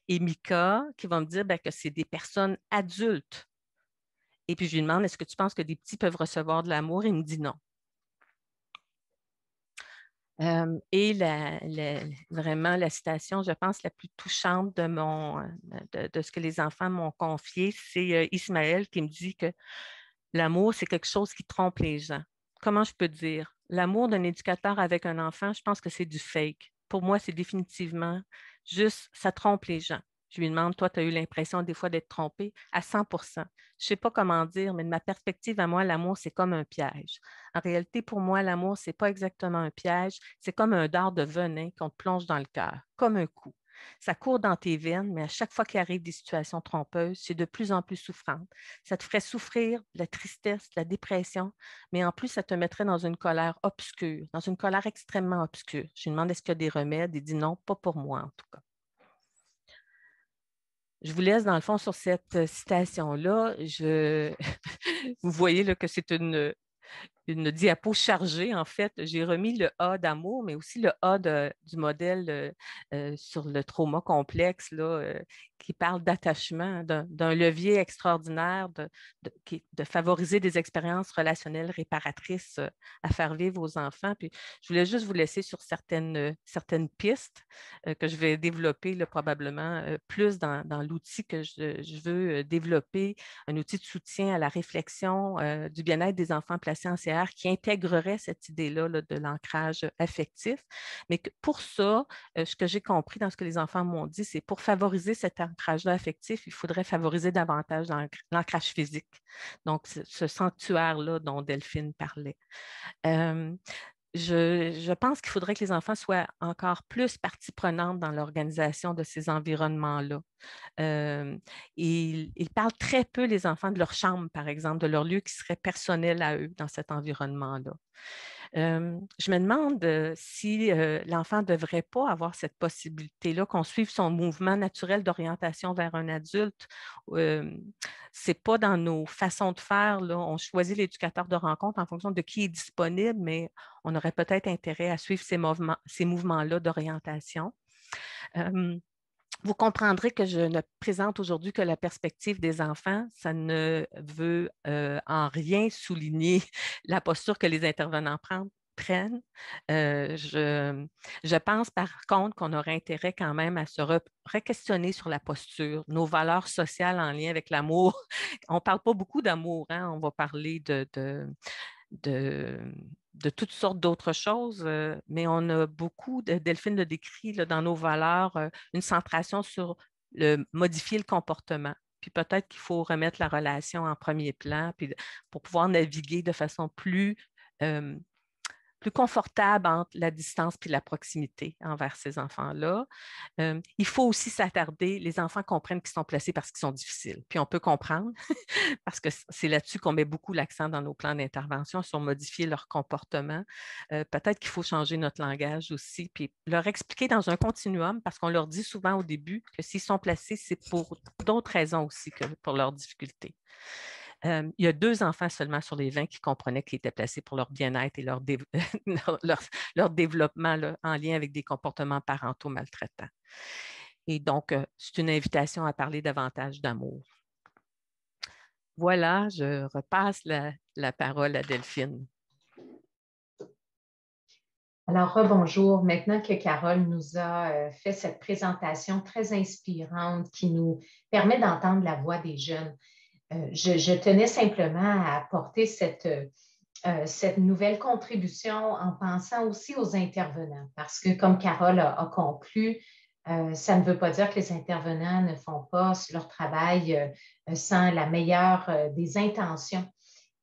Et Mika, qui va me dire que c'est des personnes adultes. Et puis, je lui demande, est-ce que tu penses que des petits peuvent recevoir de l'amour? Il me dit non. Et vraiment, la citation, je pense, la plus touchante de ce que les enfants m'ont confié, c'est Ismaël qui me dit que l'amour, c'est quelque chose qui trompe les gens. Comment je peux dire? L'amour d'un éducateur avec un enfant, je pense que c'est du fake. Pour moi, c'est définitivement juste, ça trompe les gens. Je lui demande, toi, tu as eu l'impression des fois d'être trompé à 100 Je ne sais pas comment dire, mais de ma perspective à moi, l'amour, c'est comme un piège. En réalité, pour moi, l'amour, ce n'est pas exactement un piège, c'est comme un dard de venin qu'on te plonge dans le cœur, comme un coup. Ça court dans tes veines, mais à chaque fois qu'il arrive des situations trompeuses, c'est de plus en plus souffrante. Ça te ferait souffrir de la tristesse, de la dépression, mais en plus, ça te mettrait dans une colère obscure, dans une colère extrêmement obscure. Je lui demande est-ce qu'il y a des remèdes? Il dit non, pas pour moi en tout cas. Je vous laisse dans le fond sur cette citation-là. Vous voyez là, que c'est une diapo chargée, en fait. J'ai remis le A d'amour, mais aussi le A du modèle sur le trauma complexe, là, qui parle d'attachement, d'un levier extraordinaire de favoriser des expériences relationnelles réparatrices à faire vivre aux enfants. Puis, je voulais juste vous laisser sur certaines pistes que je vais développer là, probablement plus dans l'outil que je veux développer, un outil de soutien à la réflexion du bien-être des enfants placés en CR qui intégrerait cette idée-là là, de l'ancrage affectif. Mais pour ça, ce que j'ai compris dans ce que les enfants m'ont dit, c'est pour favoriser cet ancrage-là affectif, il faudrait favoriser davantage l'ancrage physique. Donc, ce sanctuaire-là dont Delphine parlait. je pense qu'il faudrait que les enfants soient encore plus partie prenante dans l'organisation de ces environnements-là. Ils parlent très peu, les enfants, de leur chambre, par exemple, de leur lieu qui serait personnel à eux dans cet environnement-là. Je me demande si l'enfant ne devrait pas avoir cette possibilité-là, qu'on suive son mouvement naturel d'orientation vers un adulte. Ce n'est pas dans nos façons de faire, là. On choisit l'éducateur de rencontre en fonction de qui est disponible, mais on aurait peut-être intérêt à suivre ces mouvements-là d'orientation. Vous comprendrez que je ne présente aujourd'hui que la perspective des enfants. Ça ne veut en rien souligner la posture que les intervenants prennent. Je pense par contre qu'on aurait intérêt quand même à se re-questionner sur la posture, nos valeurs sociales en lien avec l'amour. On ne parle pas beaucoup d'amour, hein? On va parler de toutes sortes d'autres choses, mais on a beaucoup, Delphine le décrit là, dans nos valeurs, une centration sur modifier le comportement. Puis peut-être qu'il faut remettre la relation en premier plan puis pour pouvoir naviguer de façon plus confortable entre la distance et la proximité envers ces enfants-là. Il faut aussi s'attarder, les enfants comprennent qu'ils sont placés parce qu'ils sont difficiles. Puis on peut comprendre, parce que c'est là-dessus qu'on met beaucoup l'accent dans nos plans d'intervention, sur modifier leur comportement. Peut-être qu'il faut changer notre langage aussi, puis leur expliquer dans un continuum, parce qu'on leur dit souvent au début que s'ils sont placés, c'est pour d'autres raisons aussi que pour leurs difficultés. Il y a 2 enfants seulement sur les 20 qui comprenaient qu'ils étaient placés pour leur bien-être et leur développement là, en lien avec des comportements parentaux maltraitants. Et donc, c'est une invitation à parler davantage d'amour. Voilà, je repasse la parole à Delphine. Alors, rebonjour. Maintenant que Carole nous a fait cette présentation très inspirante qui nous permet d'entendre la voix des jeunes, je tenais simplement à apporter cette nouvelle contribution en pensant aussi aux intervenants, parce que comme Carole a conclu, ça ne veut pas dire que les intervenants ne font pas leur travail sans la meilleure des intentions.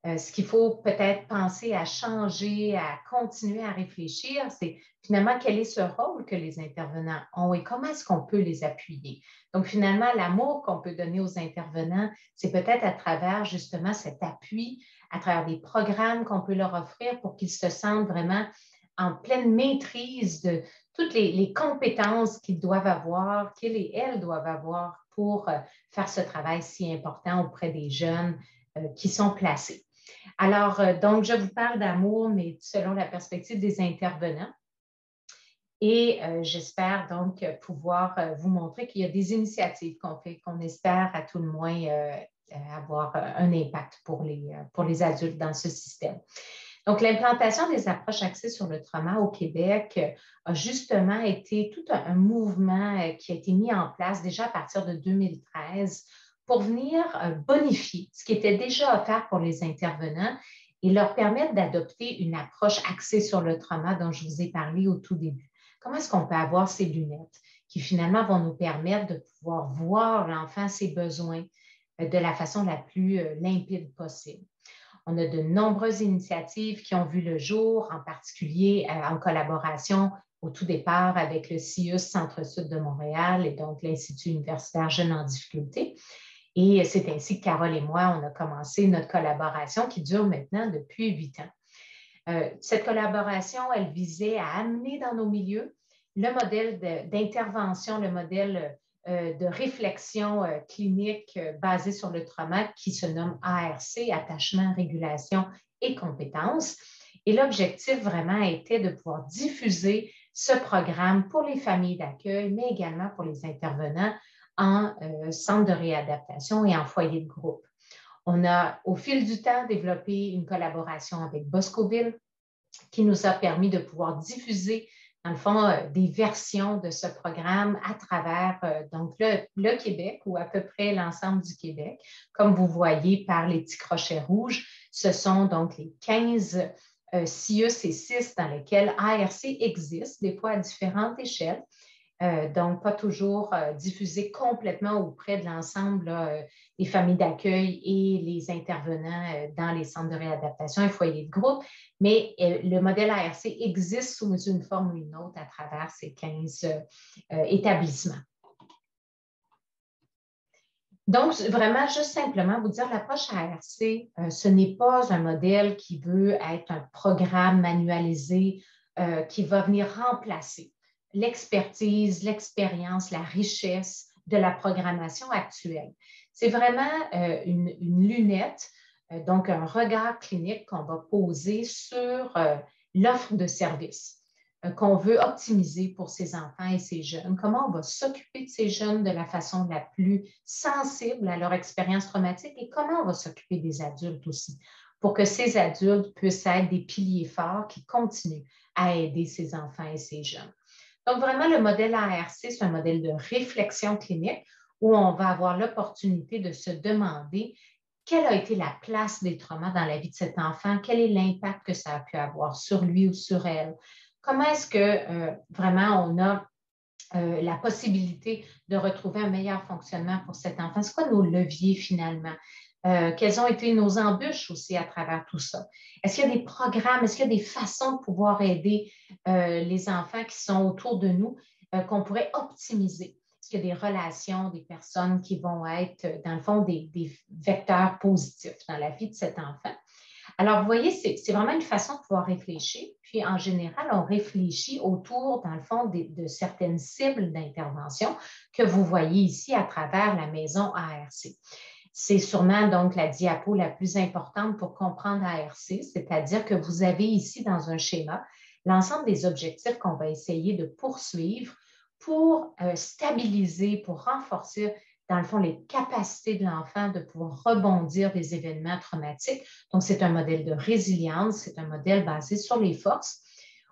Ce qu'il faut peut-être penser à changer, à continuer à réfléchir, c'est finalement quel est ce rôle que les intervenants ont et comment est-ce qu'on peut les appuyer. Donc finalement, l'amour qu'on peut donner aux intervenants, c'est peut-être à travers justement cet appui, à travers des programmes qu'on peut leur offrir pour qu'ils se sentent vraiment en pleine maîtrise de toutes les compétences qu'ils doivent avoir, qu'ils et elles doivent avoir pour faire ce travail si important auprès des jeunes qui sont placés. Alors, donc, je vous parle d'amour, mais selon la perspective des intervenants. Et j'espère donc pouvoir vous montrer qu'il y a des initiatives qu'on fait, qu'on espère à tout le moins avoir un impact pour les adultes dans ce système. Donc, l'implantation des approches axées sur le trauma au Québec a justement été tout un mouvement qui a été mis en place déjà à partir de 2013 pour venir bonifier ce qui était déjà offert pour les intervenants et leur permettre d'adopter une approche axée sur le trauma dont je vous ai parlé au tout début. Comment est-ce qu'on peut avoir ces lunettes qui finalement vont nous permettre de pouvoir voir l'enfant, ses besoins de la façon la plus limpide possible? On a de nombreuses initiatives qui ont vu le jour, en particulier en collaboration au tout départ avec le CIUS Centre-Sud de Montréal et donc l'Institut universitaire Jeunes en difficulté. Et c'est ainsi que Carole et moi, on a commencé notre collaboration qui dure maintenant depuis 8 ans. Cette collaboration, elle visait à amener dans nos milieux le modèle d'intervention, le modèle de réflexion clinique basée sur le trauma qui se nomme ARC, Attachement, Régulation et Compétences. Et l'objectif vraiment était de pouvoir diffuser ce programme pour les familles d'accueil, mais également pour les intervenants en centre de réadaptation et en foyer de groupe. On a, au fil du temps, développé une collaboration avec Boscoville qui nous a permis de pouvoir diffuser, dans le fond, des versions de ce programme à travers donc le Québec ou à peu près l'ensemble du Québec. Comme vous voyez par les petits crochets rouges, ce sont donc les 15 CIUS et CIS dans lesquels ARC existe, des fois à différentes échelles. Donc pas toujours diffusé complètement auprès de l'ensemble des familles d'accueil et les intervenants dans les centres de réadaptation et foyers de groupe, mais le modèle ARC existe sous une forme ou une autre à travers ces 15 établissements. Donc, vraiment, juste simplement vous dire, l'approche ARC, ce n'est pas un modèle qui veut être un programme manualisé qui va venir remplacer l'expertise, l'expérience, la richesse de la programmation actuelle. C'est vraiment une lunette, donc un regard clinique qu'on va poser sur l'offre de services qu'on veut optimiser pour ces enfants et ces jeunes. Comment on va s'occuper de ces jeunes de la façon la plus sensible à leur expérience traumatique et comment on va s'occuper des adultes aussi pour que ces adultes puissent être des piliers forts qui continuent à aider ces enfants et ces jeunes. Donc, vraiment, le modèle ARC, c'est un modèle de réflexion clinique où on va avoir l'opportunité de se demander quelle a été la place des traumas dans la vie de cet enfant, quel est l'impact que ça a pu avoir sur lui ou sur elle. Comment est-ce que vraiment on a la possibilité de retrouver un meilleur fonctionnement pour cet enfant? C'est quoi nos leviers finalement? Quelles ont été nos embûches aussi à travers tout ça? Est-ce qu'il y a des programmes, est-ce qu'il y a des façons de pouvoir aider les enfants qui sont autour de nous qu'on pourrait optimiser? Est-ce qu'il y a des relations, des personnes qui vont être, dans le fond, des vecteurs positifs dans la vie de cet enfant? Alors, vous voyez, c'est vraiment une façon de pouvoir réfléchir. Puis, en général, on réfléchit autour, dans le fond, de certaines cibles d'intervention que vous voyez ici à travers la maison ARC. C'est sûrement donc la diapo la plus importante pour comprendre ARC, c'est-à-dire que vous avez ici dans un schéma l'ensemble des objectifs qu'on va essayer de poursuivre pour stabiliser, pour renforcer dans le fond, les capacités de l'enfant de pouvoir rebondir des événements traumatiques. Donc, c'est un modèle de résilience, c'est un modèle basé sur les forces,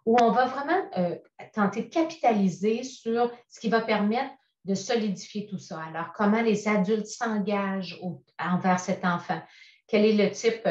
où on va vraiment tenter de capitaliser sur ce qui va permettre de solidifier tout ça. Alors, comment les adultes s'engagent envers cet enfant? Quel est le type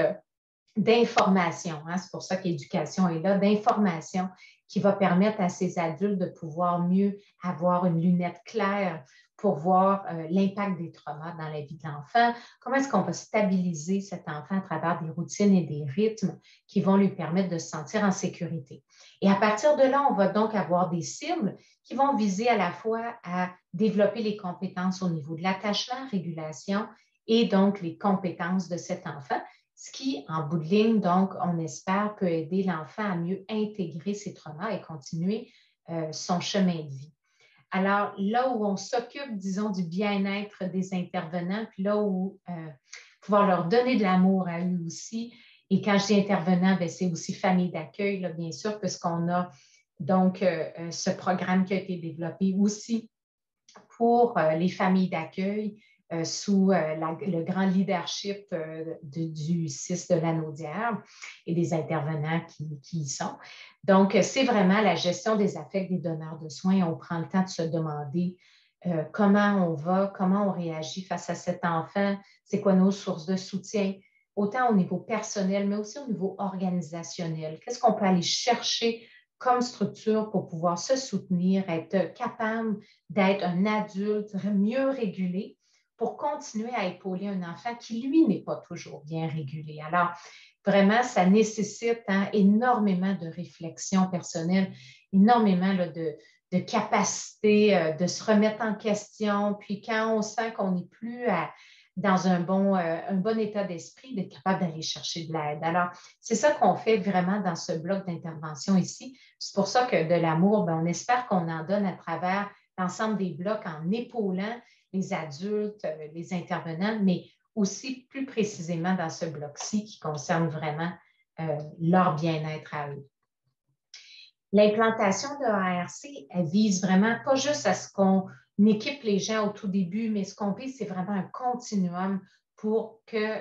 d'information? Hein? C'est pour ça qu'éducation est là, d'information qui va permettre à ces adultes de pouvoir mieux avoir une lunette claire pour voir l'impact des traumas dans la vie de l'enfant. Comment est-ce qu'on va stabiliser cet enfant à travers des routines et des rythmes qui vont lui permettre de se sentir en sécurité? Et à partir de là, on va donc avoir des cibles qui vont viser à la fois à développer les compétences au niveau de l'attachement, régulation et donc les compétences de cet enfant, ce qui, en bout de ligne, donc, on espère, peut aider l'enfant à mieux intégrer ses traumas et continuer son chemin de vie. Alors, là où on s'occupe, disons, du bien-être des intervenants, puis là où pouvoir leur donner de l'amour à eux aussi. Et quand je dis intervenants, c'est aussi famille d'accueil, là, bien sûr, puisqu'on a donc ce programme qui a été développé aussi pour les familles d'accueil sous le grand leadership du CIS de Lanaudière et des intervenants qui y sont. Donc, c'est vraiment la gestion des affects des donneurs de soins. On prend le temps de se demander comment on va, comment on réagit face à cet enfant, c'est quoi nos sources de soutien, autant au niveau personnel, mais aussi au niveau organisationnel. Qu'est-ce qu'on peut aller chercher comme structure pour pouvoir se soutenir, être capable d'être un adulte mieux régulé pour continuer à épauler un enfant qui, lui, n'est pas toujours bien régulé. Alors, vraiment, ça nécessite énormément de réflexion personnelle, énormément là, de capacité de se remettre en question. Puis quand on sent qu'on n'est plus dans un bon état d'esprit, d'être capable d'aller chercher de l'aide. Alors, c'est ça qu'on fait vraiment dans ce bloc d'intervention ici. C'est pour ça que de l'amour, on espère qu'on en donne à travers l'ensemble des blocs en épaulant les adultes, les intervenants, mais aussi plus précisément dans ce bloc-ci qui concerne vraiment leur bien-être à eux. L'implantation de ARC, elle vise vraiment pas juste à ce qu'on équipe les gens au tout début, mais ce qu'on vise, c'est vraiment un continuum pour que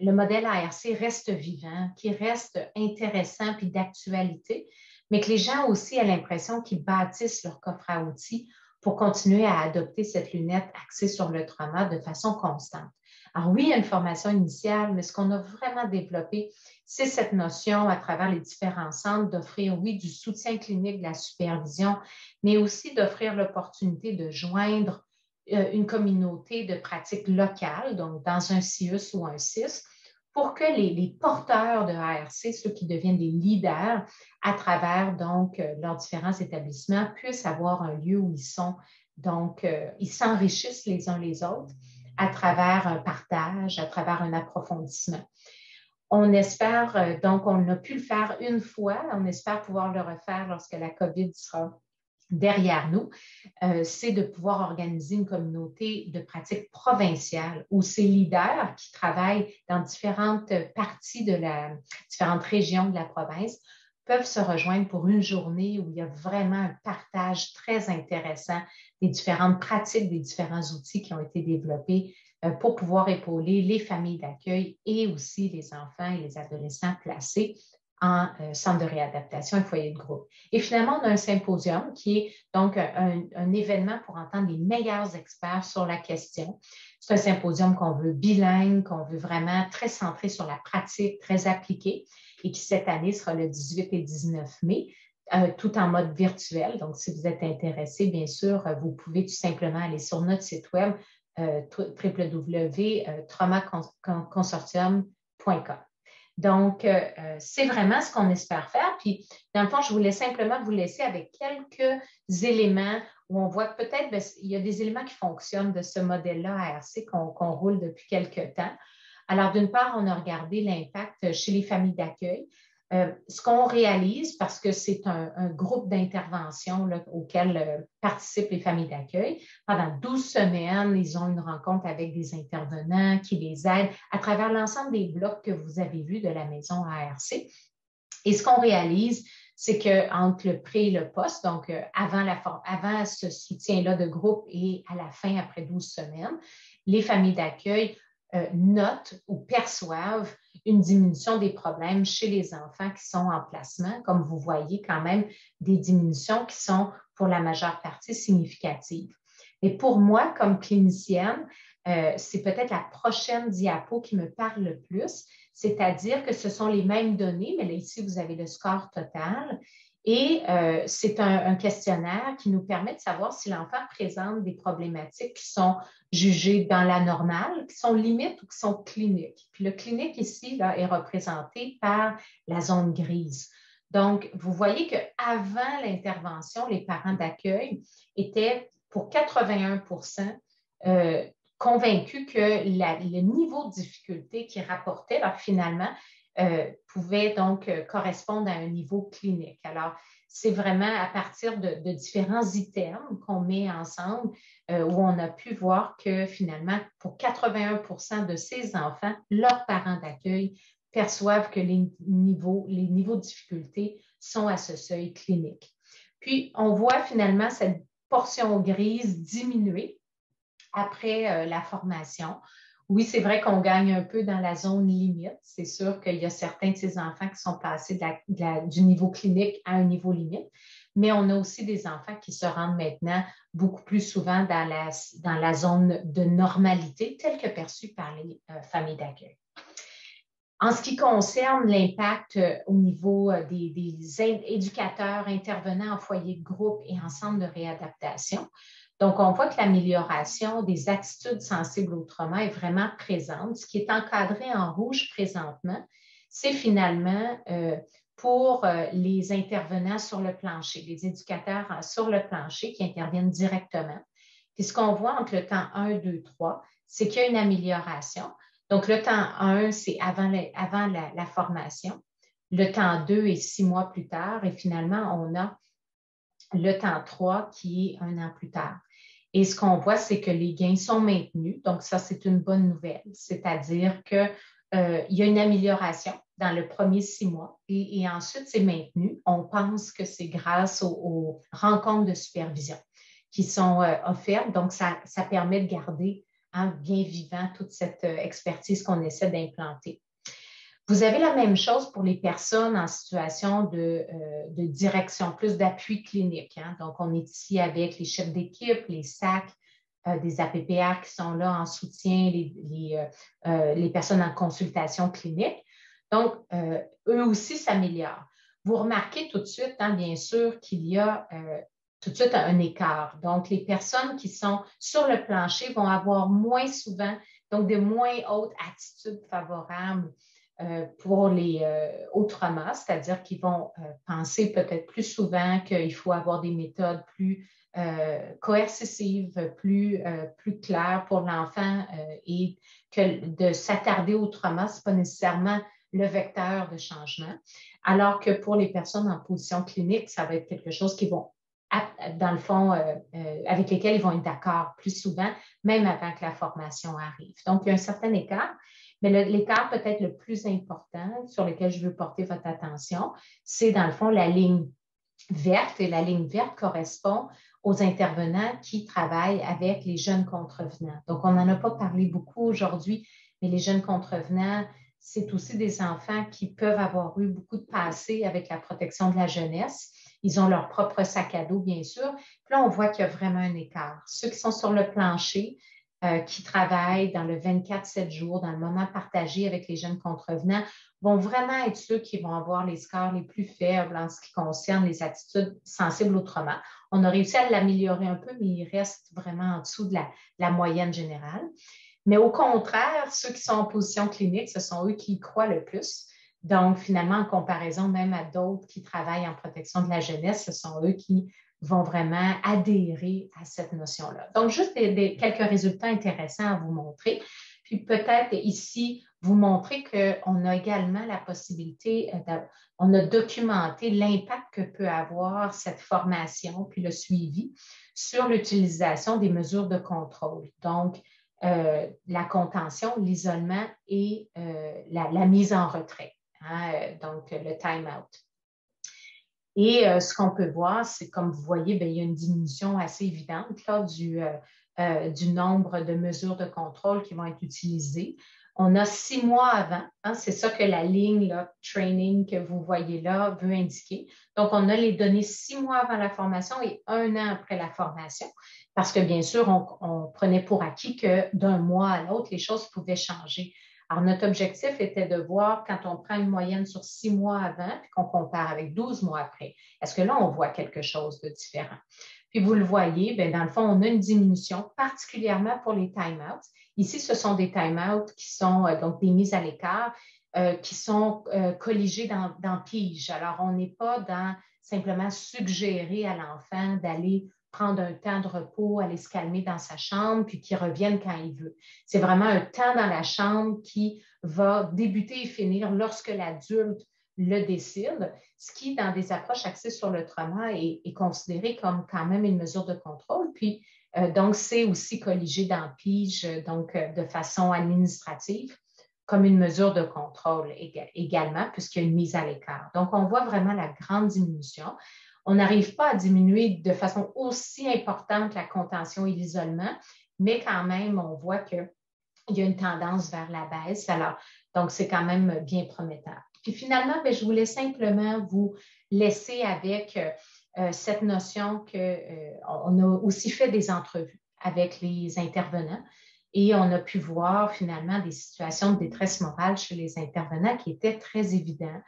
le modèle ARC reste vivant, qu'il reste intéressant puis d'actualité, mais que les gens aussi aient l'impression qu'ils bâtissent leur coffre à outils pour continuer à adopter cette lunette axée sur le trauma de façon constante. Alors oui, il y a une formation initiale, mais ce qu'on a vraiment développé, c'est cette notion à travers les différents centres d'offrir, oui, du soutien clinique, de la supervision, mais aussi d'offrir l'opportunité de joindre une communauté de pratiques locales, donc dans un CIUS ou un CIS, pour que les porteurs de ARC, ceux qui deviennent des leaders à travers donc leurs différents établissements, puissent avoir un lieu où ils sont. Donc, ils s'enrichissent les uns les autres à travers un partage, à travers un approfondissement. On espère, donc on a pu le faire une fois, on espère pouvoir le refaire lorsque la COVID sera derrière nous, c'est de pouvoir organiser une communauté de pratiques provinciales où ces leaders qui travaillent dans différentes parties différentes régions de la province peuvent se rejoindre pour une journée où il y a vraiment un partage très intéressant des différentes pratiques, des différents outils qui ont été développés pour pouvoir épauler les familles d'accueil et aussi les enfants et les adolescents placés en centre de réadaptation et foyer de groupe. Et finalement, on a un symposium qui est donc un événement pour entendre les meilleurs experts sur la question. C'est un symposium qu'on veut bilingue, qu'on veut vraiment très centré sur la pratique, très appliquée, et qui cette année sera le 18 et 19 mai, tout en mode virtuel. Donc, si vous êtes intéressé, bien sûr, vous pouvez tout simplement aller sur notre site web www.traumaconsortium.com. Donc, c'est vraiment ce qu'on espère faire. Puis, dans le fond, je voulais simplement vous laisser avec quelques éléments où on voit que peut-être il y a des éléments qui fonctionnent de ce modèle-là ARC qu'on roule depuis quelques temps. Alors, d'une part, on a regardé l'impact chez les familles d'accueil. Ce qu'on réalise, parce que c'est un groupe d'intervention auquel participent les familles d'accueil, pendant 12 semaines, ils ont une rencontre avec des intervenants qui les aident à travers l'ensemble des blocs que vous avez vus de la maison ARC. Et ce qu'on réalise, c'est qu'entre le pré et le post, donc avant ce soutien-là de groupe et à la fin, après 12 semaines, les familles d'accueil notent ou perçoivent une diminution des problèmes chez les enfants qui sont en placement. Comme vous voyez, quand même, des diminutions qui sont pour la majeure partie significatives. Et pour moi, comme clinicienne, c'est peut-être la prochaine diapo qui me parle le plus, c'est-à-dire que ce sont les mêmes données, mais là, ici, vous avez le score total. Et c'est un questionnaire qui nous permet de savoir si l'enfant présente des problématiques qui sont jugées dans la normale, qui sont limites ou qui sont cliniques. Puis le clinique ici là, est représenté par la zone grise. Donc, vous voyez qu'avant l'intervention, les parents d'accueil étaient pour 81% convaincus que le niveau de difficulté qu'ils rapportaient, là, finalement, pouvait donc correspondre à un niveau clinique. Alors, c'est vraiment à partir de différents items qu'on met ensemble où on a pu voir que finalement, pour 81% de ces enfants, leurs parents d'accueil perçoivent que les niveaux de difficulté sont à ce seuil clinique. Puis, on voit finalement cette portion grise diminuer après la formation. Oui, c'est vrai qu'on gagne un peu dans la zone limite. C'est sûr qu'il y a certains de ces enfants qui sont passés du niveau clinique à un niveau limite, mais on a aussi des enfants qui se rendent maintenant beaucoup plus souvent dans la zone de normalité telle que perçue par les familles d'accueil. En ce qui concerne l'impact au niveau des éducateurs intervenant en foyer de groupe et en centre de réadaptation, donc, on voit que l'amélioration des attitudes sensibles au trauma est vraiment présente. Ce qui est encadré en rouge présentement, c'est finalement pour les intervenants sur le plancher, les éducateurs sur le plancher qui interviennent directement. Puis, ce qu'on voit entre le temps 1, 2, 3, c'est qu'il y a une amélioration. Donc, le temps 1, c'est avant la formation. Le temps 2 est 6 mois plus tard. Et finalement, on a le temps 3 qui est 1 an plus tard. Et ce qu'on voit, c'est que les gains sont maintenus. Donc, ça, c'est une bonne nouvelle. C'est-à-dire qu'il y a une amélioration dans le premier 6 mois et ensuite, c'est maintenu. On pense que c'est grâce aux rencontres de supervision qui sont offertes. Donc, ça permet de garder bien vivant toute cette expertise qu'on essaie d'implanter. Vous avez la même chose pour les personnes en situation de direction, plus d'appui clinique. Hein? Donc, on est ici avec les chefs d'équipe, les SAC, des APPR qui sont là en soutien, les personnes en consultation clinique. Donc, eux aussi s'améliorent. Vous remarquez tout de suite, hein, bien sûr, qu'il y a tout de suite un écart. Donc, les personnes qui sont sur le plancher vont avoir moins souvent, donc de moins hautes attitudes favorables au trauma, c'est-à-dire qu'ils vont penser peut-être plus souvent qu'il faut avoir des méthodes plus coercitives, plus claires pour l'enfant et que de s'attarder au trauma, ce n'est pas nécessairement le vecteur de changement, alors que pour les personnes en position clinique, ça va être quelque chose qui vont, dans le fond, avec lesquels ils vont être d'accord plus souvent, même avant que la formation arrive. Donc, il y a un certain écart. Mais l'écart peut-être le plus important sur lequel je veux porter votre attention, c'est dans le fond la ligne verte. Et la ligne verte correspond aux intervenants qui travaillent avec les jeunes contrevenants. Donc, on n'en a pas parlé beaucoup aujourd'hui, mais les jeunes contrevenants, c'est aussi des enfants qui peuvent avoir eu beaucoup de passé avec la protection de la jeunesse. Ils ont leur propre sac à dos, bien sûr. Puis là, on voit qu'il y a vraiment un écart. Ceux qui sont sur le plancher, qui travaillent dans le 24/7 jours, dans le moment partagé avec les jeunes contrevenants, vont vraiment être ceux qui vont avoir les scores les plus faibles en ce qui concerne les attitudes sensibles au trauma. On a réussi à l'améliorer un peu, mais il reste vraiment en dessous de la moyenne générale. Mais au contraire, ceux qui sont en position clinique, ce sont eux qui y croient le plus. Donc, finalement, en comparaison même à d'autres qui travaillent en protection de la jeunesse, ce sont eux qui vont vraiment adhérer à cette notion-là. Donc, juste quelques résultats intéressants à vous montrer. Puis peut-être ici, vous montrer qu'on a également la possibilité, on a documenté l'impact que peut avoir cette formation puis le suivi sur l'utilisation des mesures de contrôle. Donc, la contention, l'isolement et la mise en retrait, hein, donc le time-out. Et ce qu'on peut voir, c'est comme vous voyez, bien, il y a une diminution assez évidente là, du nombre de mesures de contrôle qui vont être utilisées. On a 6 mois avant, hein, c'est ça que la ligne là, training que vous voyez là veut indiquer. Donc, on a les données 6 mois avant la formation et 1 an après la formation, parce que bien sûr, on prenait pour acquis que d'un mois à l'autre, les choses pouvaient changer. Alors, notre objectif était de voir, quand on prend une moyenne sur 6 mois avant, puis qu'on compare avec 12 mois après, est-ce que là, on voit quelque chose de différent? Puis, vous le voyez, bien, dans le fond, on a une diminution, particulièrement pour les time-outs. Ici, ce sont des time-outs qui sont donc des mises à l'écart, qui sont colligées dans pige. Alors, on n'est pas dans simplement suggérer à l'enfant d'aller prendre un temps de repos, aller se calmer dans sa chambre, puis qu'il revienne quand il veut. C'est vraiment un temps dans la chambre qui va débuter et finir lorsque l'adulte le décide, ce qui, dans des approches axées sur le trauma, est considéré comme quand même une mesure de contrôle. Puis, donc, c'est aussi colligé dans pige, donc de façon administrative, comme une mesure de contrôle également, puisqu'il y a une mise à l'écart. Donc, on voit vraiment la grande diminution. On n'arrive pas à diminuer de façon aussi importante la contention et l'isolement, mais quand même, on voit qu'il y a une tendance vers la baisse. Alors, donc, c'est quand même bien prometteur. Puis finalement, bien, je voulais simplement vous laisser avec cette notion qu'on a aussi fait des entrevues avec les intervenants et on a pu voir finalement des situations de détresse morale chez les intervenants qui étaient très évidentes.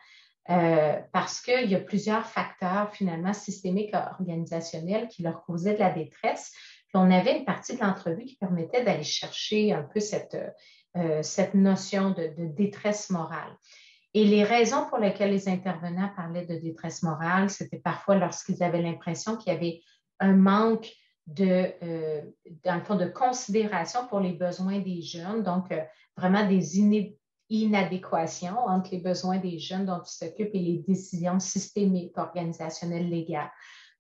Parce qu'il y a plusieurs facteurs finalement systémiques et organisationnels qui leur causaient de la détresse. Puis on avait une partie de l'entrevue qui permettait d'aller chercher un peu cette notion de détresse morale. Et les raisons pour lesquelles les intervenants parlaient de détresse morale, c'était parfois lorsqu'ils avaient l'impression qu'il y avait un manque dans le fond, de considération pour les besoins des jeunes, donc vraiment des inadéquation entre les besoins des jeunes dont ils s'occupent et les décisions systémiques, organisationnelles, légales.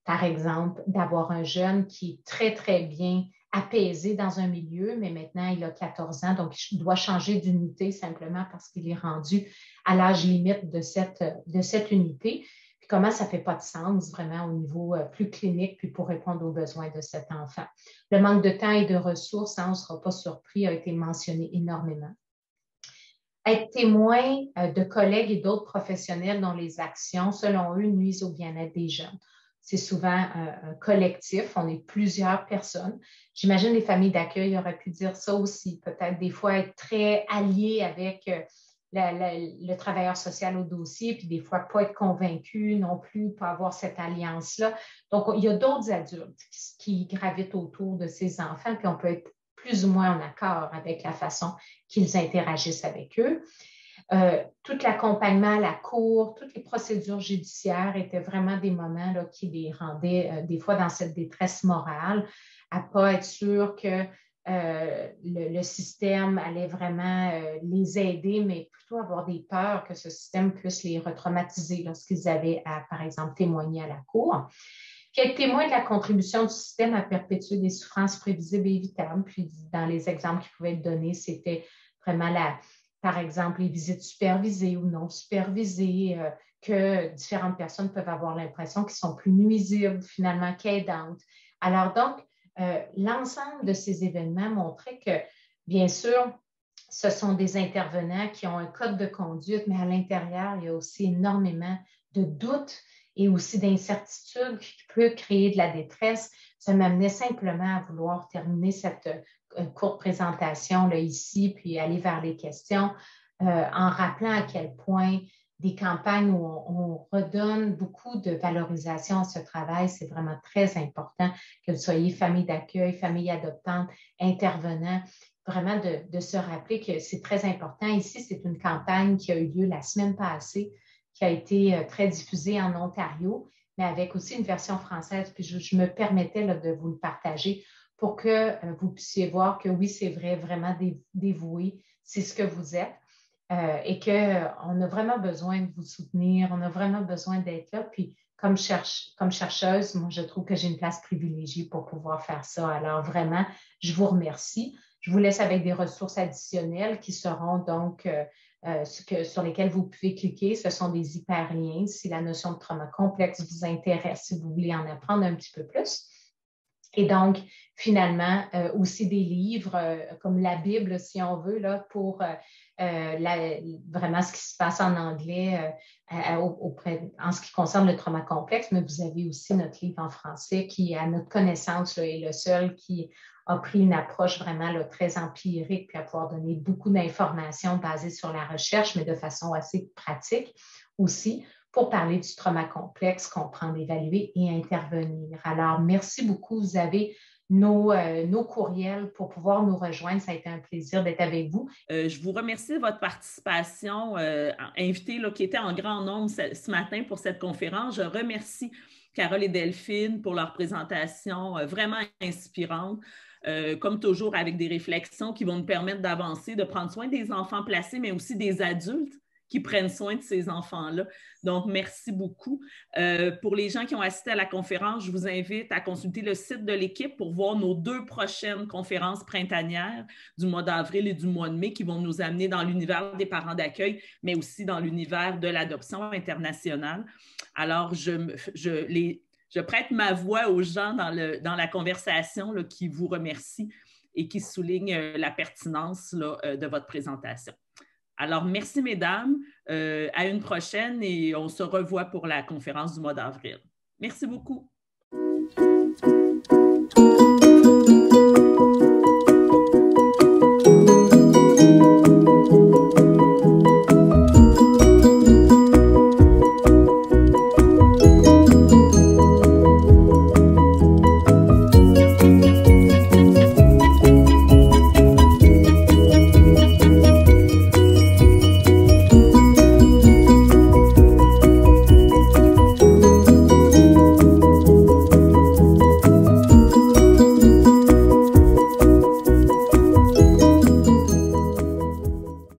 Par exemple, d'avoir un jeune qui est très, très bien apaisé dans un milieu, mais maintenant il a 14 ans, donc il doit changer d'unité simplement parce qu'il est rendu à l'âge limite de cette unité. Puis comment ça ne fait pas de sens vraiment au niveau plus clinique, puis pour répondre aux besoins de cet enfant. Le manque de temps et de ressources, hein, on ne sera pas surpris, a été mentionné énormément. Être témoin de collègues et d'autres professionnels dont les actions, selon eux, nuisent au bien-être des jeunes. c'est souvent un collectif, on est plusieurs personnes. J'imagine les familles d'accueil auraient pu dire ça aussi, peut-être des fois être très alliés avec le travailleur social au dossier, puis des fois pas être convaincu non plus, pas avoir cette alliance-là. Donc, il y a d'autres adultes qui gravitent autour de ces enfants, puis on peut être plus ou moins en accord avec la façon qu'ils interagissent avec eux. Tout l'accompagnement à la cour, toutes les procédures judiciaires étaient vraiment des moments là, qui les rendaient des fois dans cette détresse morale, à ne pas être sûr que le système allait vraiment les aider, mais plutôt avoir des peurs que ce système puisse les retraumatiser lorsqu'ils avaient à, par exemple, témoigner à la cour. Puis être témoin de la contribution du système à perpétuer des souffrances prévisibles et évitables. Puis dans les exemples qui pouvaient être donnés, c'était vraiment par exemple, les visites supervisées ou non supervisées, que différentes personnes peuvent avoir l'impression qu'ils sont plus nuisibles finalement qu'aidantes. Alors donc, l'ensemble de ces événements montrait que, bien sûr, ce sont des intervenants qui ont un code de conduite, mais à l'intérieur, il y a aussi énormément de doutes et aussi d'incertitudes qui peuvent créer de la détresse. Ça m'amenait simplement à vouloir terminer cette courte présentation là, ici, puis aller vers les questions, en rappelant à quel point des campagnes où on redonne beaucoup de valorisation à ce travail, c'est vraiment très important que vous soyez famille d'accueil, famille adoptante, intervenant, vraiment de se rappeler que c'est très important. Ici, c'est une campagne qui a eu lieu la semaine passée, qui a été très diffusée en Ontario, mais avec aussi une version française. Puis je me permettais là, de vous le partager pour que vous puissiez voir que oui, c'est vrai, vraiment dévoué, c'est ce que vous êtes. Et qu'on a vraiment besoin de vous soutenir, on a vraiment besoin d'être là. Puis comme chercheuse, moi, je trouve que j'ai une place privilégiée pour pouvoir faire ça. Alors vraiment, je vous remercie. Je vous laisse avec des ressources additionnelles qui seront donc sur lesquelles vous pouvez cliquer. Ce sont des hyperliens si la notion de trauma complexe vous intéresse, si vous voulez en apprendre un petit peu plus. Et donc, finalement, aussi des livres comme la Bible, si on veut, là, pour vraiment ce qui se passe en anglais en ce qui concerne le trauma complexe, mais vous avez aussi notre livre en français qui, à notre connaissance, là, est le seul qui a pris une approche vraiment là, très empirique, puis à pouvoir donner beaucoup d'informations basées sur la recherche, mais de façon assez pratique aussi, pour parler du trauma complexe, comprendre, évaluer et intervenir. Alors, merci beaucoup. Vous avez nos courriels pour pouvoir nous rejoindre. Ça a été un plaisir d'être avec vous. Je vous remercie de votre participation, invité qui était en grand nombre ce matin pour cette conférence. Je remercie Carole et Delphine pour leur présentation vraiment inspirante. Comme toujours, avec des réflexions qui vont nous permettre d'avancer, de prendre soin des enfants placés, mais aussi des adultes qui prennent soin de ces enfants-là. Donc, merci beaucoup. Pour les gens qui ont assisté à la conférence, je vous invite à consulter le site de l'équipe pour voir nos 2 prochaines conférences printanières du mois d'avril et du mois de mai qui vont nous amener dans l'univers des parents d'accueil, mais aussi dans l'univers de l'adoption internationale. Alors, je prête ma voix aux gens dans la conversation là, qui vous remercient et qui soulignent la pertinence là, de votre présentation. Alors, merci mesdames, à une prochaine et on se revoit pour la conférence du mois d'avril. Merci beaucoup.